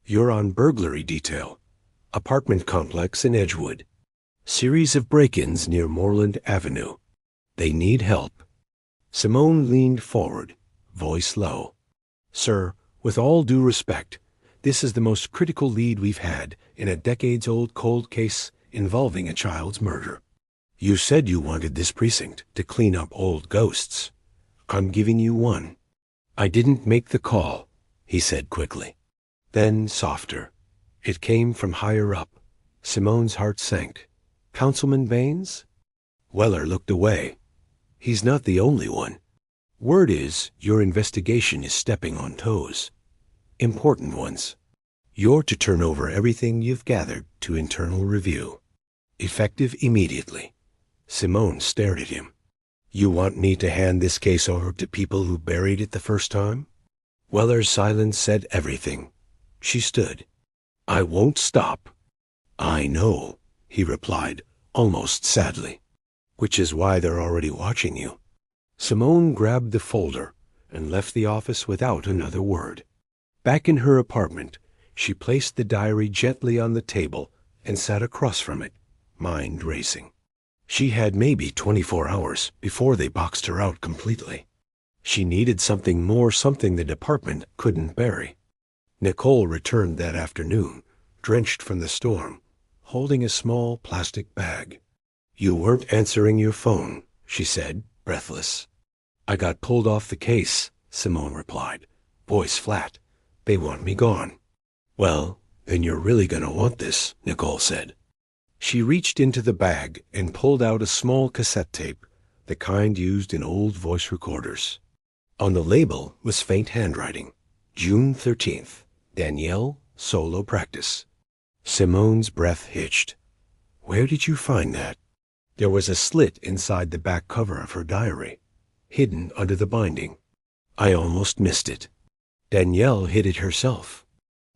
You're on burglary detail. Apartment complex in Edgewood. Series of break-ins near Moreland Avenue. They need help. Simone leaned forward, voice low. Sir, with all due respect, this is the most critical lead we've had in a decades-old cold case involving a child's murder. You said you wanted this precinct to clean up old ghosts. I'm giving you one. I didn't make the call, he said quickly. Then softer. It came from higher up. Simone's heart sank. Councilman Baines? Weller looked away. He's not the only one. Word is your investigation is stepping on toes. Important ones. You're to turn over everything you've gathered to internal review. Effective immediately. Simone stared at him. You want me to hand this case over to people who buried it the first time? Weller's silence said everything. She stood. I won't stop. I know, he replied, almost sadly. Which is why they're already watching you. Simone grabbed the folder and left the office without another word. Back in her apartment, she placed the diary gently on the table and sat across from it, mind racing. She had maybe 24 hours before they boxed her out completely. She needed something more, something the department couldn't bury. Nicole returned that afternoon, drenched from the storm, holding a small plastic bag. You weren't answering your phone, she said, breathless. I got pulled off the case, Simone replied, voice flat. They want me gone. Well, then you're really gonna want this, Nicole said. She reached into the bag and pulled out a small cassette tape, the kind used in old voice recorders. On the label was faint handwriting. June 13th, Danielle, solo practice. Simone's breath hitched. Where did you find that? There was a slit inside the back cover of her diary. hidden under the binding. I almost missed it. Danielle hid it herself.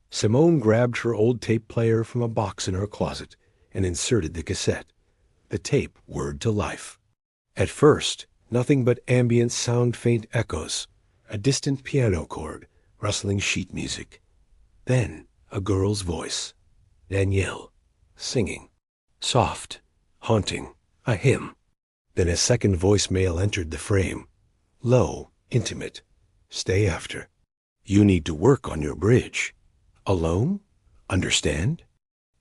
Simone grabbed her old tape player from a box in her closet and inserted the cassette. The tape whirred to life. At first, nothing but ambient sound, faint echoes, a distant piano chord, rustling sheet music. Then a girl's voice, Danielle, singing. Soft, haunting, a hymn. Then a second voicemail entered the frame. Low, intimate. Stay after. You need to work on your bridge. Alone? Understand?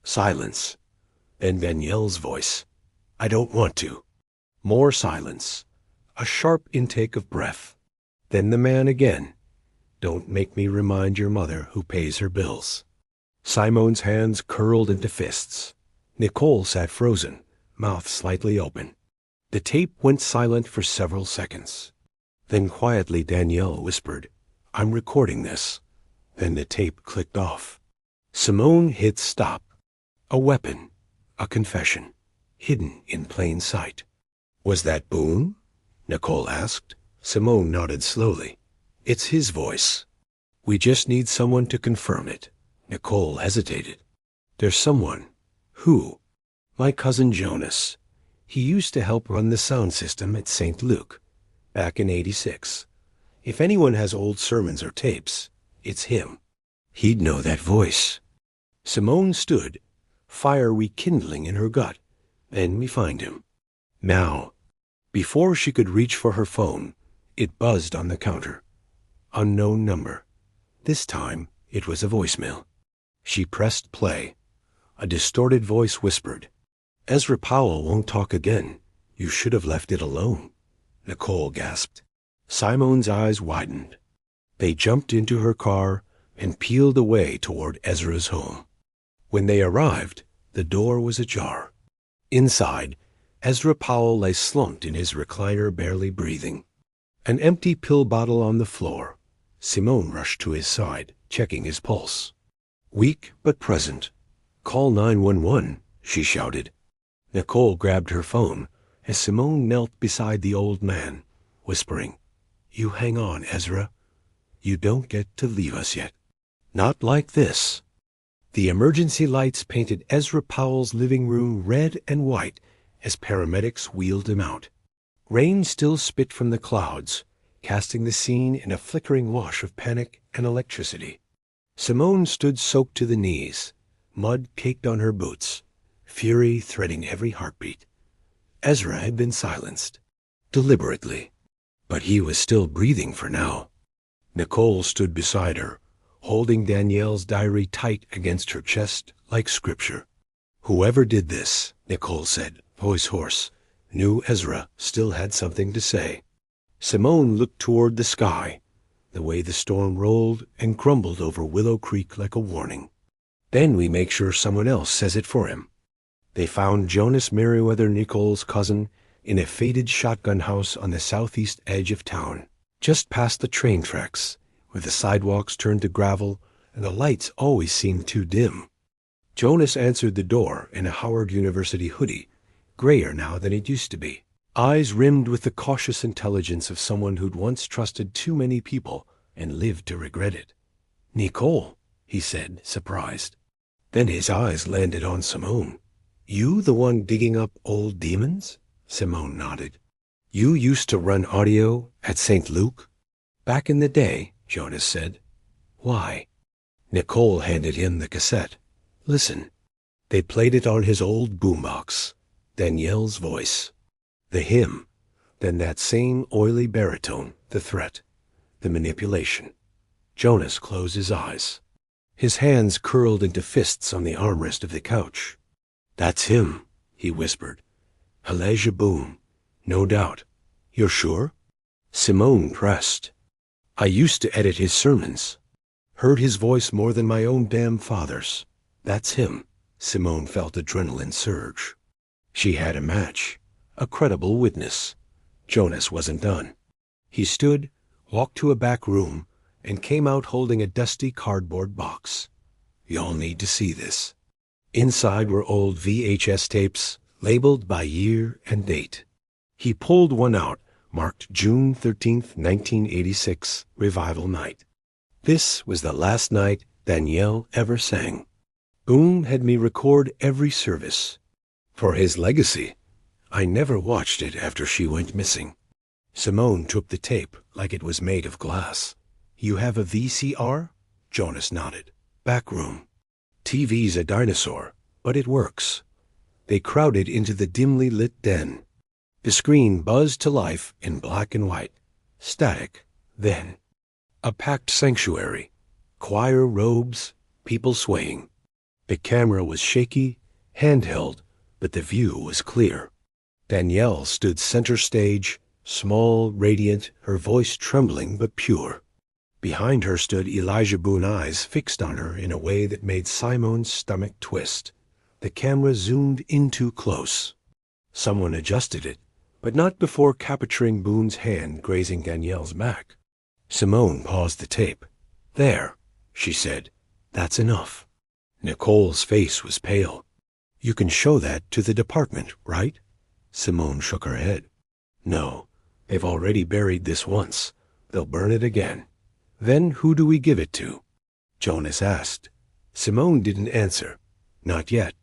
Silence. Then Danielle's voice. I don't want to. More silence. A sharp intake of breath. Then the man again. Don't make me remind your mother who pays her bills. Simone's hands curled into fists. Nicole sat frozen, mouth slightly open. The tape went silent for several seconds. Then quietly Danielle whispered, I'm recording this. Then the tape clicked off. Simone hit stop. A weapon, a confession, hidden in plain sight. Was that Boone? Nicole asked. Simone nodded slowly. It's his voice. We just need someone to confirm it. Nicole hesitated. There's someone. Who? My cousin Jonas. He used to help run the sound system at St. Luke, back in '86. If anyone has old sermons or tapes, it's him. He'd know that voice. Simone stood, fire rekindling in her gut. Then we find him. Now. Before she could reach for her phone, it buzzed on the counter. Unknown number. This time, it was a voicemail. She pressed play. A distorted voice whispered, Ezra Powell won't talk again. You should have left it alone. Nicole gasped. Simone's eyes widened. They jumped into her car and peeled away toward Ezra's home. When they arrived, the door was ajar. Inside, Ezra Powell lay slumped in his recliner, barely breathing. An empty pill bottle on the floor. Simone rushed to his side, checking his pulse. Weak but present. Call 911, she shouted. Nicole grabbed her phone as Simone knelt beside the old man, whispering, You hang on, Ezra. You don't get to leave us yet. Not like this. The emergency lights painted Ezra Powell's living room red and white as paramedics wheeled him out. Rain still spit from the clouds, casting the scene in a flickering wash of panic and electricity. Simone stood soaked to the knees, mud caked on her boots, fury threading every heartbeat. Ezra had been silenced, deliberately, but he was still breathing for now. Nicole stood beside her, holding Danielle's diary tight against her chest like scripture. Whoever did this, Nicole said, voice hoarse, knew Ezra still had something to say. Simone looked toward the sky, the way the storm rolled and crumbled over Willow Creek like a warning. Then we make sure someone else says it for him. They found Jonas Merriweather, Nicole's cousin, in a faded shotgun house on the southeast edge of town, just past the train tracks, where the sidewalks turned to gravel and the lights always seemed too dim. Jonas answered the door in a Howard University hoodie, grayer now than it used to be, eyes rimmed with the cautious intelligence of someone who'd once trusted too many people and lived to regret it. Nicole, he said, surprised. Then his eyes landed on Simone. You the one digging up old demons? Simone nodded. You used to run audio at St. Luke? Back in the day, Jonas said. Why? Nicole handed him the cassette. Listen. They played it on his old boombox. Danielle's voice. The hymn. Then that same oily baritone, the threat, the manipulation. Jonas closed his eyes. His hands curled into fists on the armrest of the couch. That's him, he whispered. Elijah Boone. No doubt. You're sure? Simone pressed. I used to edit his sermons. Heard his voice more than my own damn father's. That's him. Simone felt adrenaline surge. She had a match, a credible witness. Jonas wasn't done. He stood, walked to a back room, and came out holding a dusty cardboard box. Y'all need to see this. Inside were old VHS tapes, labeled by year and date. He pulled one out, marked June 13th, 1986, Revival Night. This was the last night Danielle ever sang. Boone had me record every service. For his legacy, I never watched it after she went missing. Simone took the tape like it was made of glass. You have a VCR? Jonas nodded. Back room. TV's a dinosaur, but it works. They crowded into the dimly lit den. The screen buzzed to life in black and white. Static, then. A packed sanctuary. Choir robes, people swaying. The camera was shaky, handheld, but the view was clear. Danielle stood center stage, small, radiant, her voice trembling but pure. Behind her stood Elijah Boone's eyes fixed on her in a way that made Simone's stomach twist. The camera zoomed in too close. Someone adjusted it, but not before capturing Boone's hand grazing Danielle's back. Simone paused the tape. There, she said. That's enough. Nicole's face was pale. You can show that to the department, right? Simone shook her head. No, they've already buried this once. They'll burn it again. Then who do we give it to? Jonas asked. Simone didn't answer. Not yet.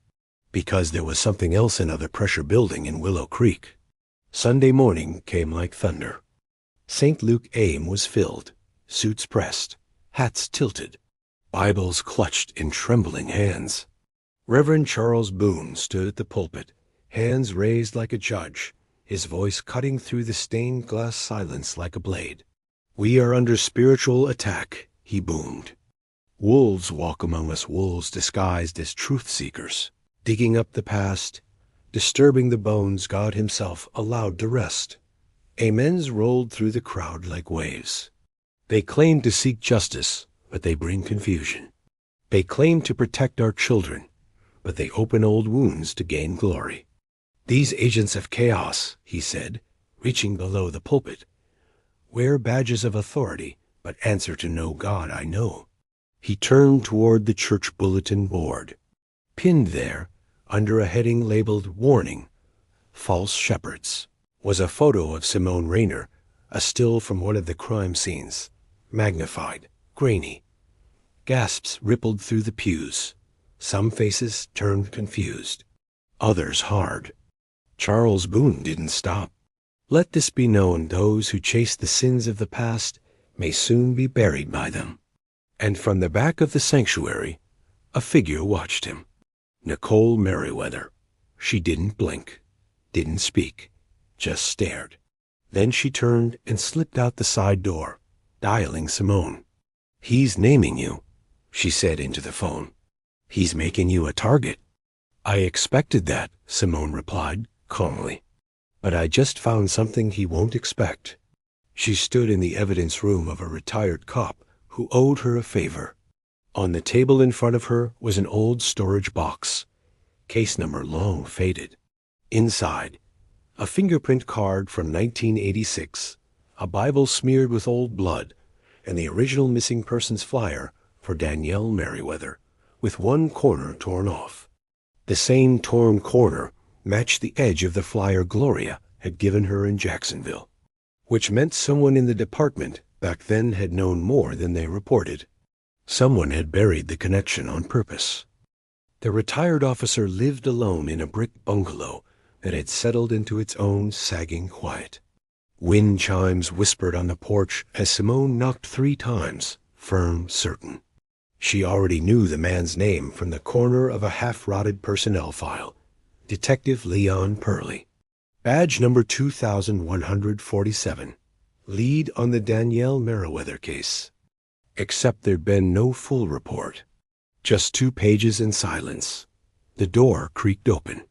Because there was something else another pressure building in Willow Creek. Sunday morning came like thunder. St. Luke AIM was filled, suits pressed, hats tilted, Bibles clutched in trembling hands. Reverend Charles Boone stood at the pulpit, hands raised like a judge, his voice cutting through the stained glass silence like a blade. We are under spiritual attack, he boomed. Wolves walk among us, wolves disguised as truth-seekers, digging up the past, disturbing the bones God himself allowed to rest. Amens rolled through the crowd like waves. They claim to seek justice, but they bring confusion. They claim to protect our children, but they open old wounds to gain glory. These agents of chaos, he said, reaching below the pulpit, wear badges of authority, but answer to no God I know. He turned toward the church bulletin board. Pinned there, under a heading labeled Warning, False Shepherds, was a photo of Simone Rainer, a still from one of the crime scenes, magnified, grainy. Gasps rippled through the pews. Some faces turned confused, others hard. Charles Boone didn't stop. Let this be known, those who chase the sins of the past may soon be buried by them. And from the back of the sanctuary, a figure watched him. Nicole Merriweather. She didn't blink, didn't speak, just stared. Then she turned and slipped out the side door, dialing Simone. He's naming you, she said into the phone. He's making you a target. I expected that, Simone replied calmly. But I just found something he won't expect. She stood in the evidence room of a retired cop who owed her a favor. On the table in front of her was an old storage box, case number long faded. Inside, a fingerprint card from 1986, a Bible smeared with old blood, and the original missing persons flyer for Danielle Merriweather, with one corner torn off. The same torn corner matched the edge of the flyer Gloria had given her in Jacksonville, which meant someone in the department back then had known more than they reported. Someone had buried the connection on purpose. The retired officer lived alone in a brick bungalow that had settled into its own sagging quiet. Wind chimes whispered on the porch as Simone knocked 3 times, firm, certain. She already knew the man's name from the corner of a half-rotted personnel file. Detective Leon Purley. Badge number 2147. Lead on the Danielle Merriweather case. Except there'd been no full report. Just 2 pages in silence. The door creaked open.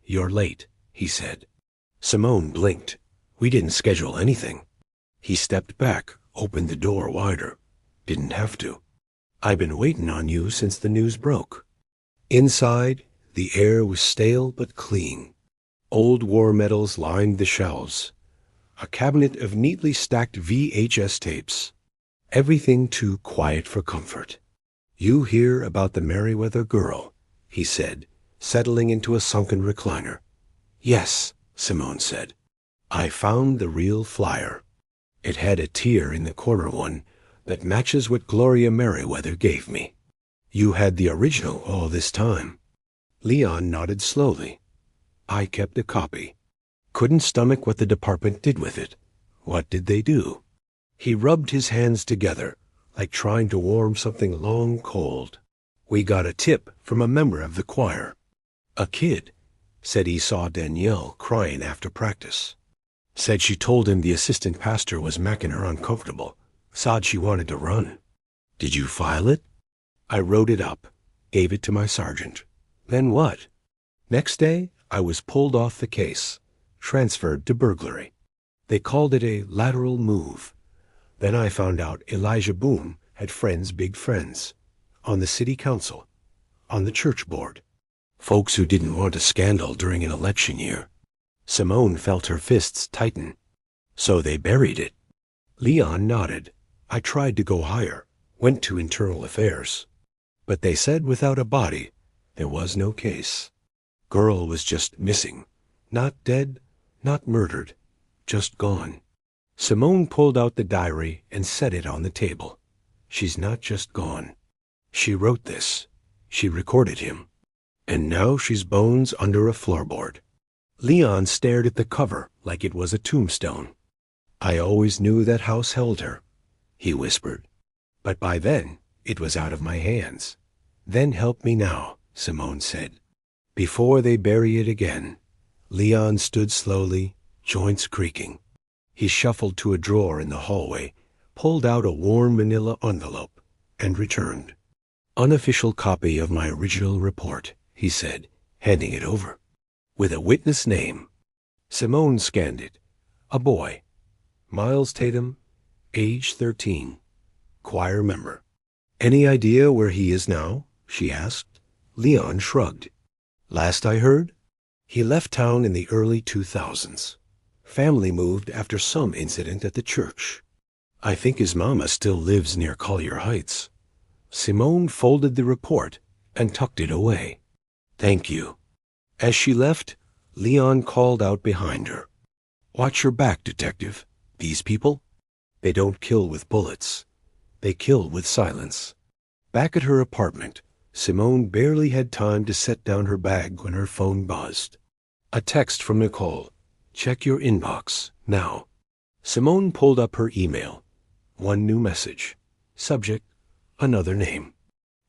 You're late, he said. Simone blinked. We didn't schedule anything. He stepped back, opened the door wider. Didn't have to. I've been waiting on you since the news broke. Inside, the air was stale but clean. Old war medals lined the shelves. A cabinet of neatly stacked VHS tapes. Everything too quiet for comfort. You hear about the Merriweather girl, he said, settling into a sunken recliner. Yes, Simone said. I found the real flyer. It had a tear in the corner one that matches what Gloria Merriweather gave me. You had the original all this time. Leon nodded slowly. I kept a copy. Couldn't stomach what the department did with it. What did they do? He rubbed his hands together, like trying to warm something long cold. We got a tip from a member of the choir. A kid said he saw Danielle crying after practice. Said she told him the assistant pastor was making her uncomfortable. Said she wanted to run. Did you file it? I wrote it up, gave it to my sergeant. Then what? Next day, I was pulled off the case, transferred to burglary. They called it a lateral move. Then I found out Elijah Boone had friends, big friends, on the city council, on the church board. Folks who didn't want a scandal during an election year. Simone felt her fists tighten. So they buried it. Leon nodded. I tried to go higher, went to internal affairs. But they said without a body, there was no case. Girl was just missing. Not dead, not murdered, just gone. Simone pulled out the diary and set it on the table. She's not just gone. She wrote this. She recorded him. And now she's bones under a floorboard. Leon stared at the cover like it was a tombstone. I always knew that house held her, he whispered. But by then, it was out of my hands. Then help me now, Simone said. Before they bury it again, Leon stood slowly, joints creaking. He shuffled to a drawer in the hallway, pulled out a worn manila envelope, and returned. Unofficial copy of my original report, he said, handing it over. With a witness name. Simone scanned it. A boy. Miles Tatum, age 13. Choir member. Any idea where he is now? She asked. Leon shrugged. Last I heard, he left town in the early 2000s. Family moved after some incident at the church. I think his mama still lives near Collier Heights. Simone folded the report and tucked it away. Thank you. As she left, Leon called out behind her. Watch your back, detective. These people, they don't kill with bullets. They kill with silence. Back at her apartment, Simone barely had time to set down her bag when her phone buzzed. A text from Nicole. Check your inbox, now. Simone pulled up her email. One new message. Subject, another name.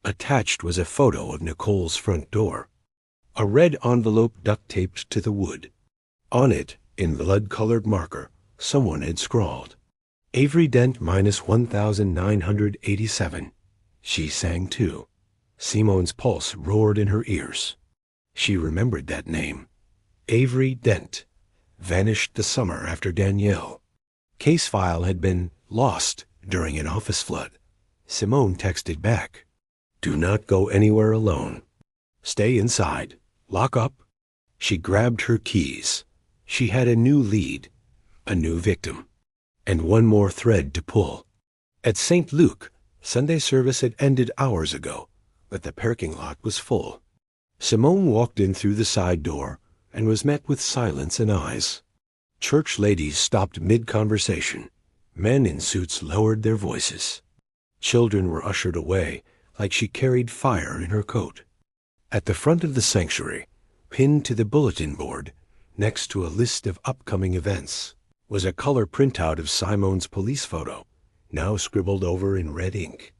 Attached was a photo of Nicole's front door. A red envelope duct-taped to the wood. On it, in blood-colored marker, someone had scrawled, Avery Dent minus 1,987. She sang too. Simone's pulse roared in her ears. She remembered that name. Avery Dent. Vanished the summer after Danielle. Case file had been lost during an office flood. Simone texted back. Do not go anywhere alone. Stay inside. Lock up. She grabbed her keys. She had a new lead, a new victim, and one more thread to pull. At St. Luke, Sunday service had ended hours ago, but the parking lot was full. Simone walked in through the side door and was met with silence and eyes. Church ladies stopped mid-conversation. Men in suits lowered their voices. Children were ushered away like she carried fire in her coat. At the front of the sanctuary, pinned to the bulletin board, next to a list of upcoming events, was a color printout of Simone's police photo, now scribbled over in red ink.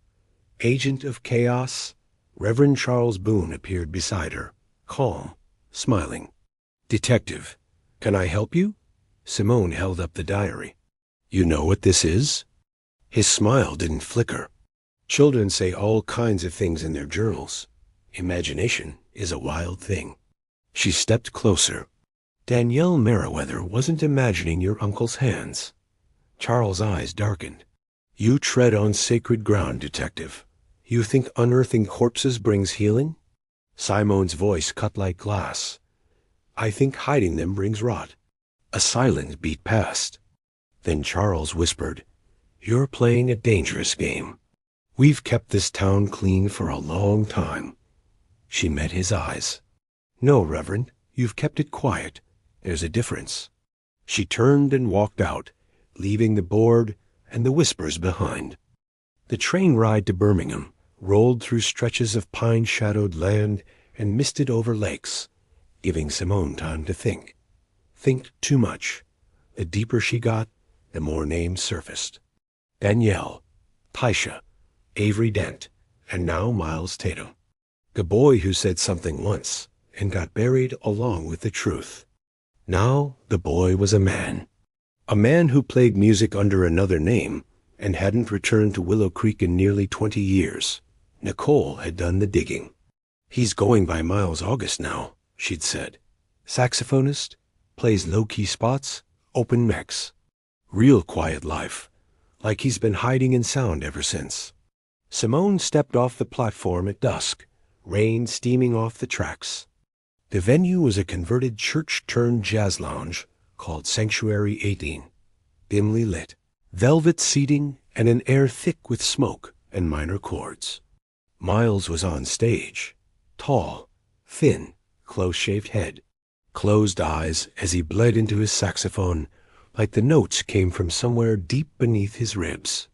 Agent of Chaos, Reverend Charles Boone appeared beside her, calm, smiling. Detective, can I help you? Simone held up the diary. You know what this is? His smile didn't flicker. Children say all kinds of things in their journals. Imagination is a wild thing. She stepped closer. Danielle Merriweather wasn't imagining your uncle's hands. Charles' eyes darkened. You tread on sacred ground, detective. You think unearthing corpses brings healing? Simone's voice cut like glass. I think hiding them brings rot. A silence beat past. Then Charles whispered, You're playing a dangerous game. We've kept this town clean for a long time. She met his eyes. No, Reverend, you've kept it quiet. There's a difference. She turned and walked out, leaving the board and the whispers behind. The train ride to Birmingham rolled through stretches of pine-shadowed land and misted over lakes, giving Simone time to think. Think too much. The deeper she got, the more names surfaced. Danielle, Taisha, Avery Dent, and now Miles Tatum. The boy who said something once and got buried along with the truth. Now the boy was a man. A man who played music under another name and hadn't returned to Willow Creek in nearly 20 years. Nicole had done the digging. He's going by Miles August now, she'd said. Saxophonist, plays low-key spots, open mics. Real quiet life, like he's been hiding in sound ever since. Simone stepped off the platform at dusk, rain steaming off the tracks. The venue was a converted church-turned-jazz lounge called Sanctuary 18, dimly lit, velvet seating and an air thick with smoke and minor chords. Miles was on stage, tall, thin, close-shaved head, closed eyes as he bled into his saxophone like the notes came from somewhere deep beneath his ribs.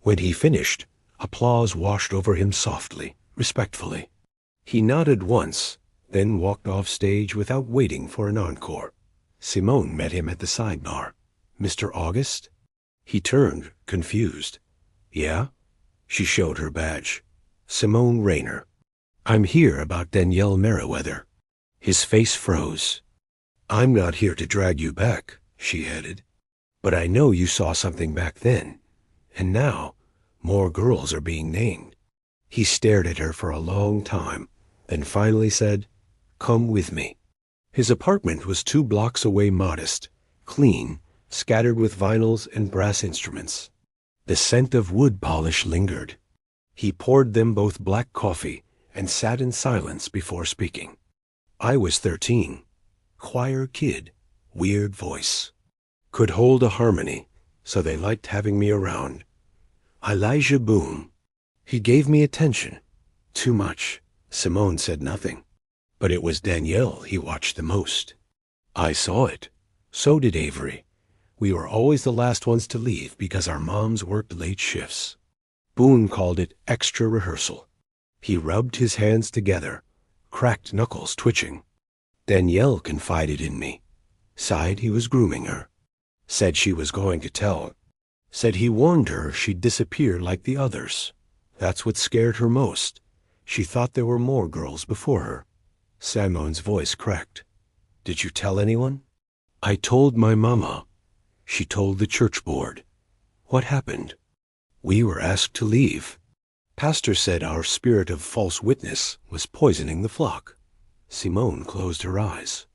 When he finished, applause washed over him softly, respectfully. He nodded once, then walked off stage without waiting for an encore. Simone met him at the sidebar. "Mr. August?" He turned, confused. "Yeah?" She showed her badge. "Simone Rainer. I'm here about Danielle Merriweather." His face froze. "I'm not here to drag you back," she added. "But I know you saw something back then. And now, more girls are being named." He stared at her for a long time, then finally said, "Come with me." His apartment was 2 blocks away, modest, clean, scattered with vinyls and brass instruments. The scent of wood polish lingered. He poured them both black coffee and sat in silence before speaking. "I was 13. Choir kid, weird voice. Could hold a harmony, so they liked having me around. Elijah Boone. He gave me attention. Too much." Simone said nothing. But it was Danielle he watched the most. "I saw it. So did Avery. We were always the last ones to leave because our moms worked late shifts." Boone called it extra rehearsal. He rubbed his hands together, cracked knuckles twitching. "Danielle confided in me. Sighed he was grooming her. Said she was going to tell. Said he warned her she'd disappear like the others. That's what scared her most. She thought there were more girls before her." Simone's voice cracked. "Did you tell anyone?" "I told my mama. She told the church board." "What happened?" "We were asked to leave. Pastor said our spirit of false witness was poisoning the flock." Simone closed her eyes.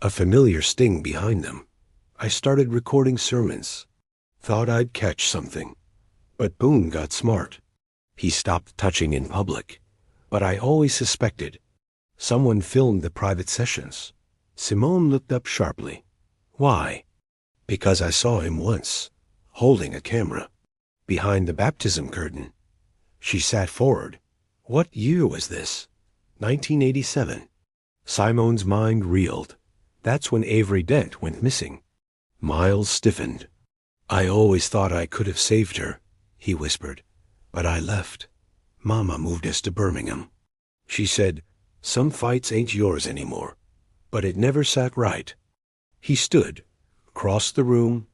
A familiar sting behind them. "I started recording sermons. Thought I'd catch something. But Boone got smart. He stopped touching in public. But I always suspected. Someone filmed the private sessions." Simone looked up sharply. "Why?" "Because I saw him once, holding a camera, behind the baptism curtain." She sat forward. "What year was this?" 1987. Simone's mind reeled. That's when Avery Dent went missing. Miles stiffened. "I always thought I could have saved her," he whispered. "But I left. Mama moved us to Birmingham. She said, 'Some fights ain't yours anymore.' But it never sat right." He stood, crossed the room,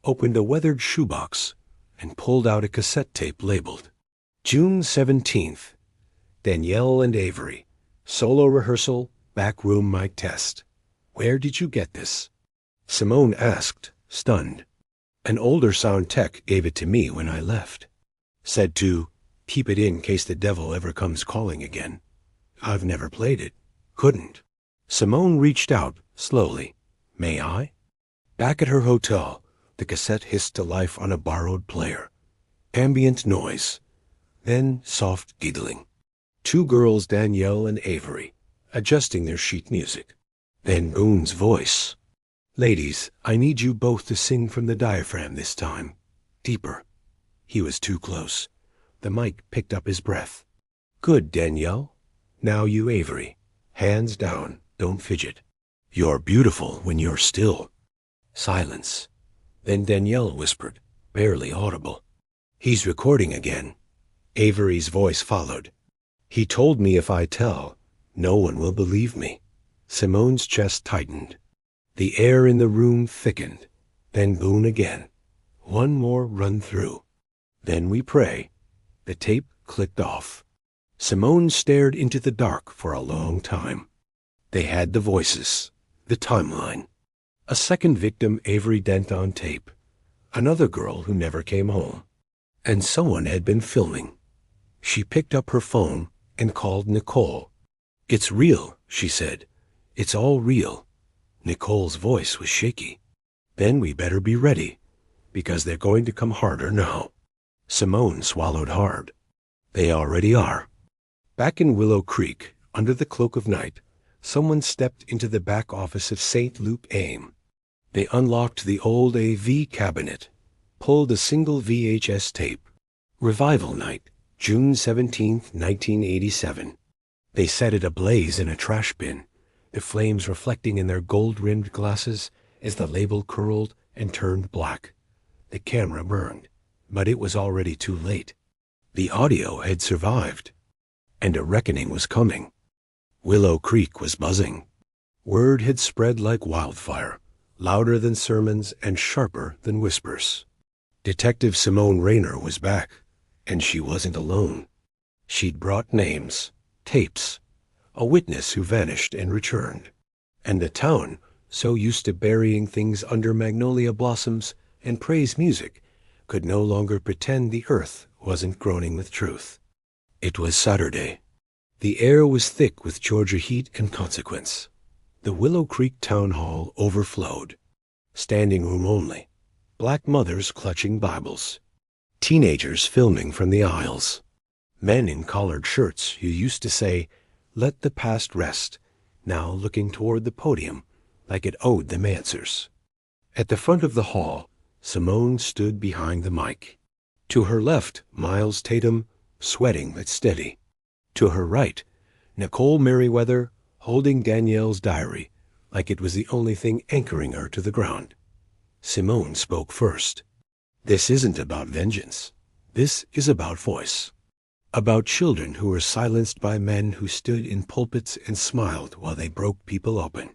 opened a weathered shoebox, and pulled out a cassette tape labeled June 17th. Danielle and Avery. Solo rehearsal, back room mic test. "Where did you get this?" Simone asked, stunned. "An older sound tech gave it to me when I left. Said to keep it in case the devil ever comes calling again. I've never played it. Couldn't." Simone reached out, slowly. "May I?" Back at her hotel, the cassette hissed to life on a borrowed player. Ambient noise. Then soft giggling. 2 girls, Danielle and Avery, adjusting their sheet music. Then Boone's voice. "Ladies, I need you both to sing from the diaphragm this time. Deeper." He was too close. The mic picked up his breath. "Good, Danielle. Now you, Avery. Hands down, don't fidget. You're beautiful when you're still." Silence. Then Danielle whispered, barely audible, "He's recording again." Avery's voice followed. "He told me if I tell, no one will believe me." Simone's chest tightened. The air in the room thickened. Then boom again. One more run through. Then we pray. The tape clicked off. Simone stared into the dark for a long time. They had the voices, the timeline. A second victim, Avery Dent, on tape. Another girl who never came home. And someone had been filming. She picked up her phone and called Nicole. "It's real," she said. "It's all real." Nicole's voice was shaky. "Then we better be ready, because they're going to come harder now." Simone swallowed hard. "They already are." Back in Willow Creek, under the cloak of night, someone stepped into the back office of St. Luke AIM. They unlocked the old AV cabinet, pulled a single VHS tape. Revival Night, June 17th, 1987. They set it ablaze in a trash bin, the flames reflecting in their gold-rimmed glasses as the label curled and turned black. The camera burned, but it was already too late. The audio had survived, and a reckoning was coming. Willow Creek was buzzing. Word had spread like wildfire, louder than sermons and sharper than whispers. Detective Simone Rainer was back, and she wasn't alone. She'd brought names, tapes, a witness who vanished and returned. And the town, so used to burying things under magnolia blossoms and praise music, could no longer pretend the earth wasn't groaning with truth. It was Saturday. The air was thick with Georgia heat and consequence. The Willow Creek Town Hall overflowed. Standing room only. Black mothers clutching Bibles. Teenagers filming from the aisles. Men in collared shirts who used to say, "Let the past rest," now looking toward the podium like it owed them answers. At the front of the hall, Simone stood behind the mic. To her left, Miles Tatum, sweating but steady. To her right, Nicole Merriweather, holding Danielle's diary like it was the only thing anchoring her to the ground. Simone spoke first. "This isn't about vengeance. This is about voice. About children who were silenced by men who stood in pulpits and smiled while they broke people open."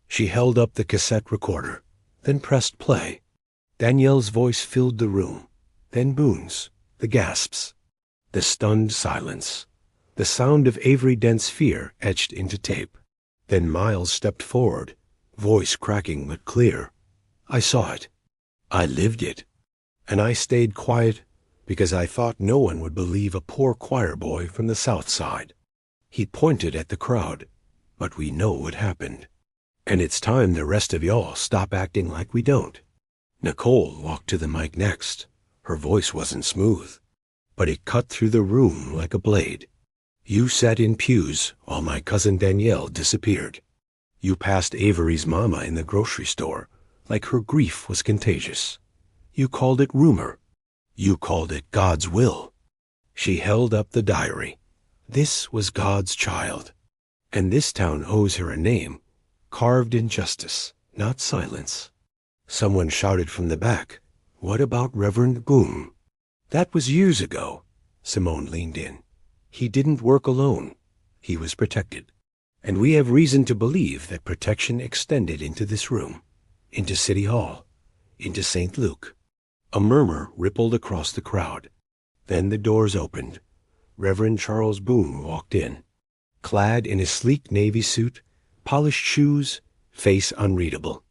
She held up the cassette recorder, then pressed play. Danielle's voice filled the room, then Boone's, the gasps, the stunned silence, the sound of Avery Dent's fear etched into tape. Then Miles stepped forward, voice cracking but clear. "I saw it. I lived it. And I stayed quiet because I thought no one would believe a poor choir boy from the South Side." He pointed at the crowd. "But we know what happened. And it's time the rest of y'all stop acting like we don't." Nicole walked to the mic next. Her voice wasn't smooth, but it cut through the room like a blade. "You sat in pews while my cousin Danielle disappeared. You passed Avery's mama in the grocery store like her grief was contagious. You called it rumor. You called it God's will." She held up the diary. This was God's child. And this town owes her a name, carved in justice, not silence. Someone shouted from the back, "What about Reverend Boone?" "That was years ago." Simone leaned in. "He didn't work alone. He was protected. And we have reason to believe that protection extended into this room, into City Hall, into St. Luke." A murmur rippled across the crowd. Then the doors opened. Reverend Charles Boone walked in, clad in a sleek navy suit, polished shoes, face unreadable.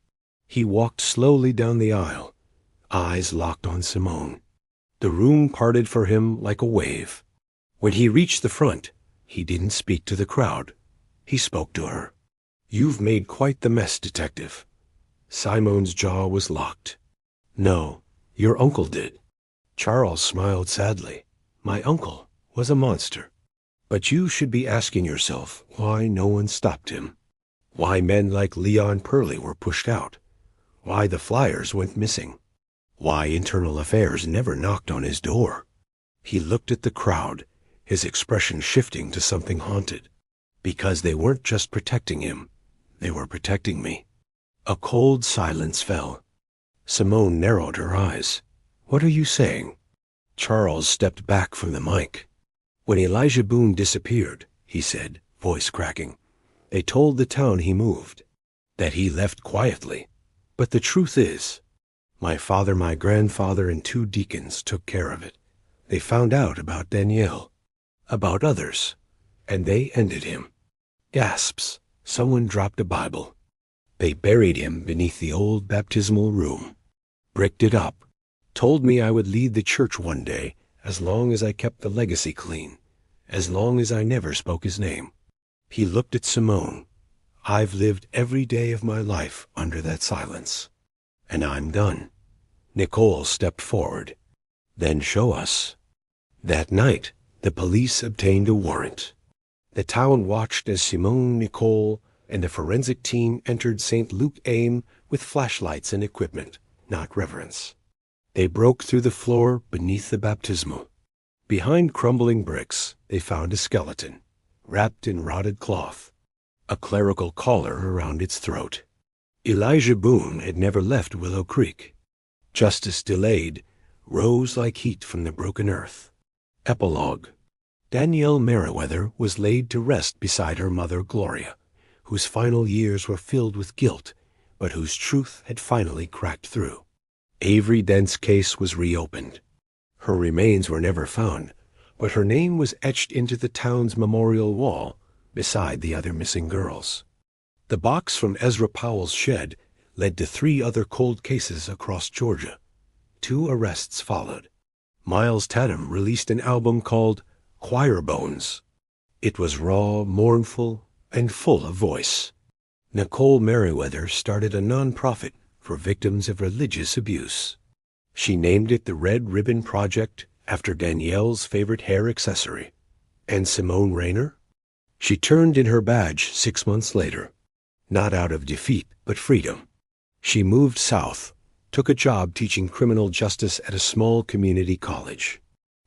He walked slowly down the aisle, eyes locked on Simone. The room parted for him like a wave. When he reached the front, he didn't speak to the crowd. He spoke to her. "You've made quite the mess, Detective." Simone's jaw was locked. "No, your uncle did." Charles smiled sadly. "My uncle was a monster. But you should be asking yourself why no one stopped him. Why men like Leon Purley were pushed out. Why the flyers went missing. Why Internal Affairs never knocked on his door." He looked at the crowd, his expression shifting to something haunted. "Because they weren't just protecting him. They were protecting me." A cold silence fell. Simone narrowed her eyes. "What are you saying?" Charles stepped back from the mic. "When Elijah Boone disappeared," he said, voice cracking, "they told the town he moved, that he left quietly. But the truth is, my father, my grandfather, and 2 deacons took care of it. They found out about Danielle, about others, and they ended him." Gasps. Someone dropped a Bible. "They buried him beneath the old baptismal room, bricked it up, told me I would lead the church one day as long as I kept the legacy clean, as long as I never spoke his name." He looked at Simone. "I've lived every day of my life under that silence, and I'm done." Nicole stepped forward. "Then show us." That night, the police obtained a warrant. The town watched as Simone, Nicole, and the forensic team entered St. Luke Aim with flashlights and equipment, not reverence. They broke through the floor beneath the baptismal. Behind crumbling bricks, they found a skeleton, wrapped in rotted cloth, a clerical collar around its throat. Elijah Boone had never left Willow Creek. Justice delayed, rose like heat from the broken earth. Epilogue. Danielle Merriweather was laid to rest beside her mother Gloria, whose final years were filled with guilt, but whose truth had finally cracked through. Avery Dent's case was reopened. Her remains were never found, but her name was etched into the town's memorial wall beside the other missing girls. The box from Ezra Powell's shed led to 3 other cold cases across Georgia. 2 arrests followed. Miles Tatum released an album called Choir Bones. It was raw, mournful, and full of voice. Nicole Merriweather started a nonprofit for victims of religious abuse. She named it the Red Ribbon Project after Danielle's favorite hair accessory. And Simone Rainer? She turned in her badge 6 months later, not out of defeat, but freedom. She moved south, took a job teaching criminal justice at a small community college.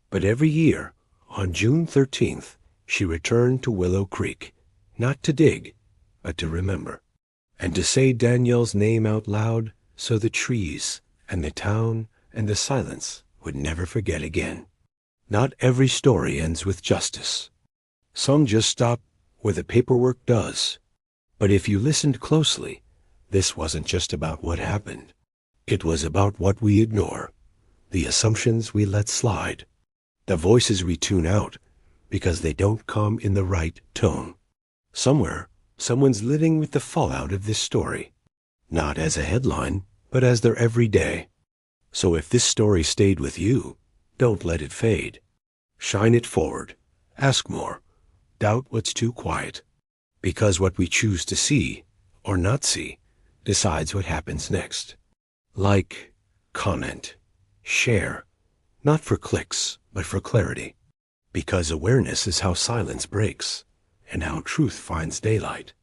But every year, on June 13th, she returned to Willow Creek, not to dig, but to remember, and to say Danielle's name out loud so the trees and the town and the silence would never forget again. Not every story ends with justice. Some just stop where the paperwork does. But if you listened closely, this wasn't just about what happened. It was about what we ignore, the assumptions we let slide, the voices we tune out because they don't come in the right tone. Somewhere, someone's living with the fallout of this story, not as a headline, but as their everyday. So if this story stayed with you, don't let it fade. Shine it forward. Ask more. Doubt what's too quiet. Because what we choose to see, or not see, decides what happens next. Like, comment, share, not for clicks, but for clarity. Because awareness is how silence breaks, and how truth finds daylight.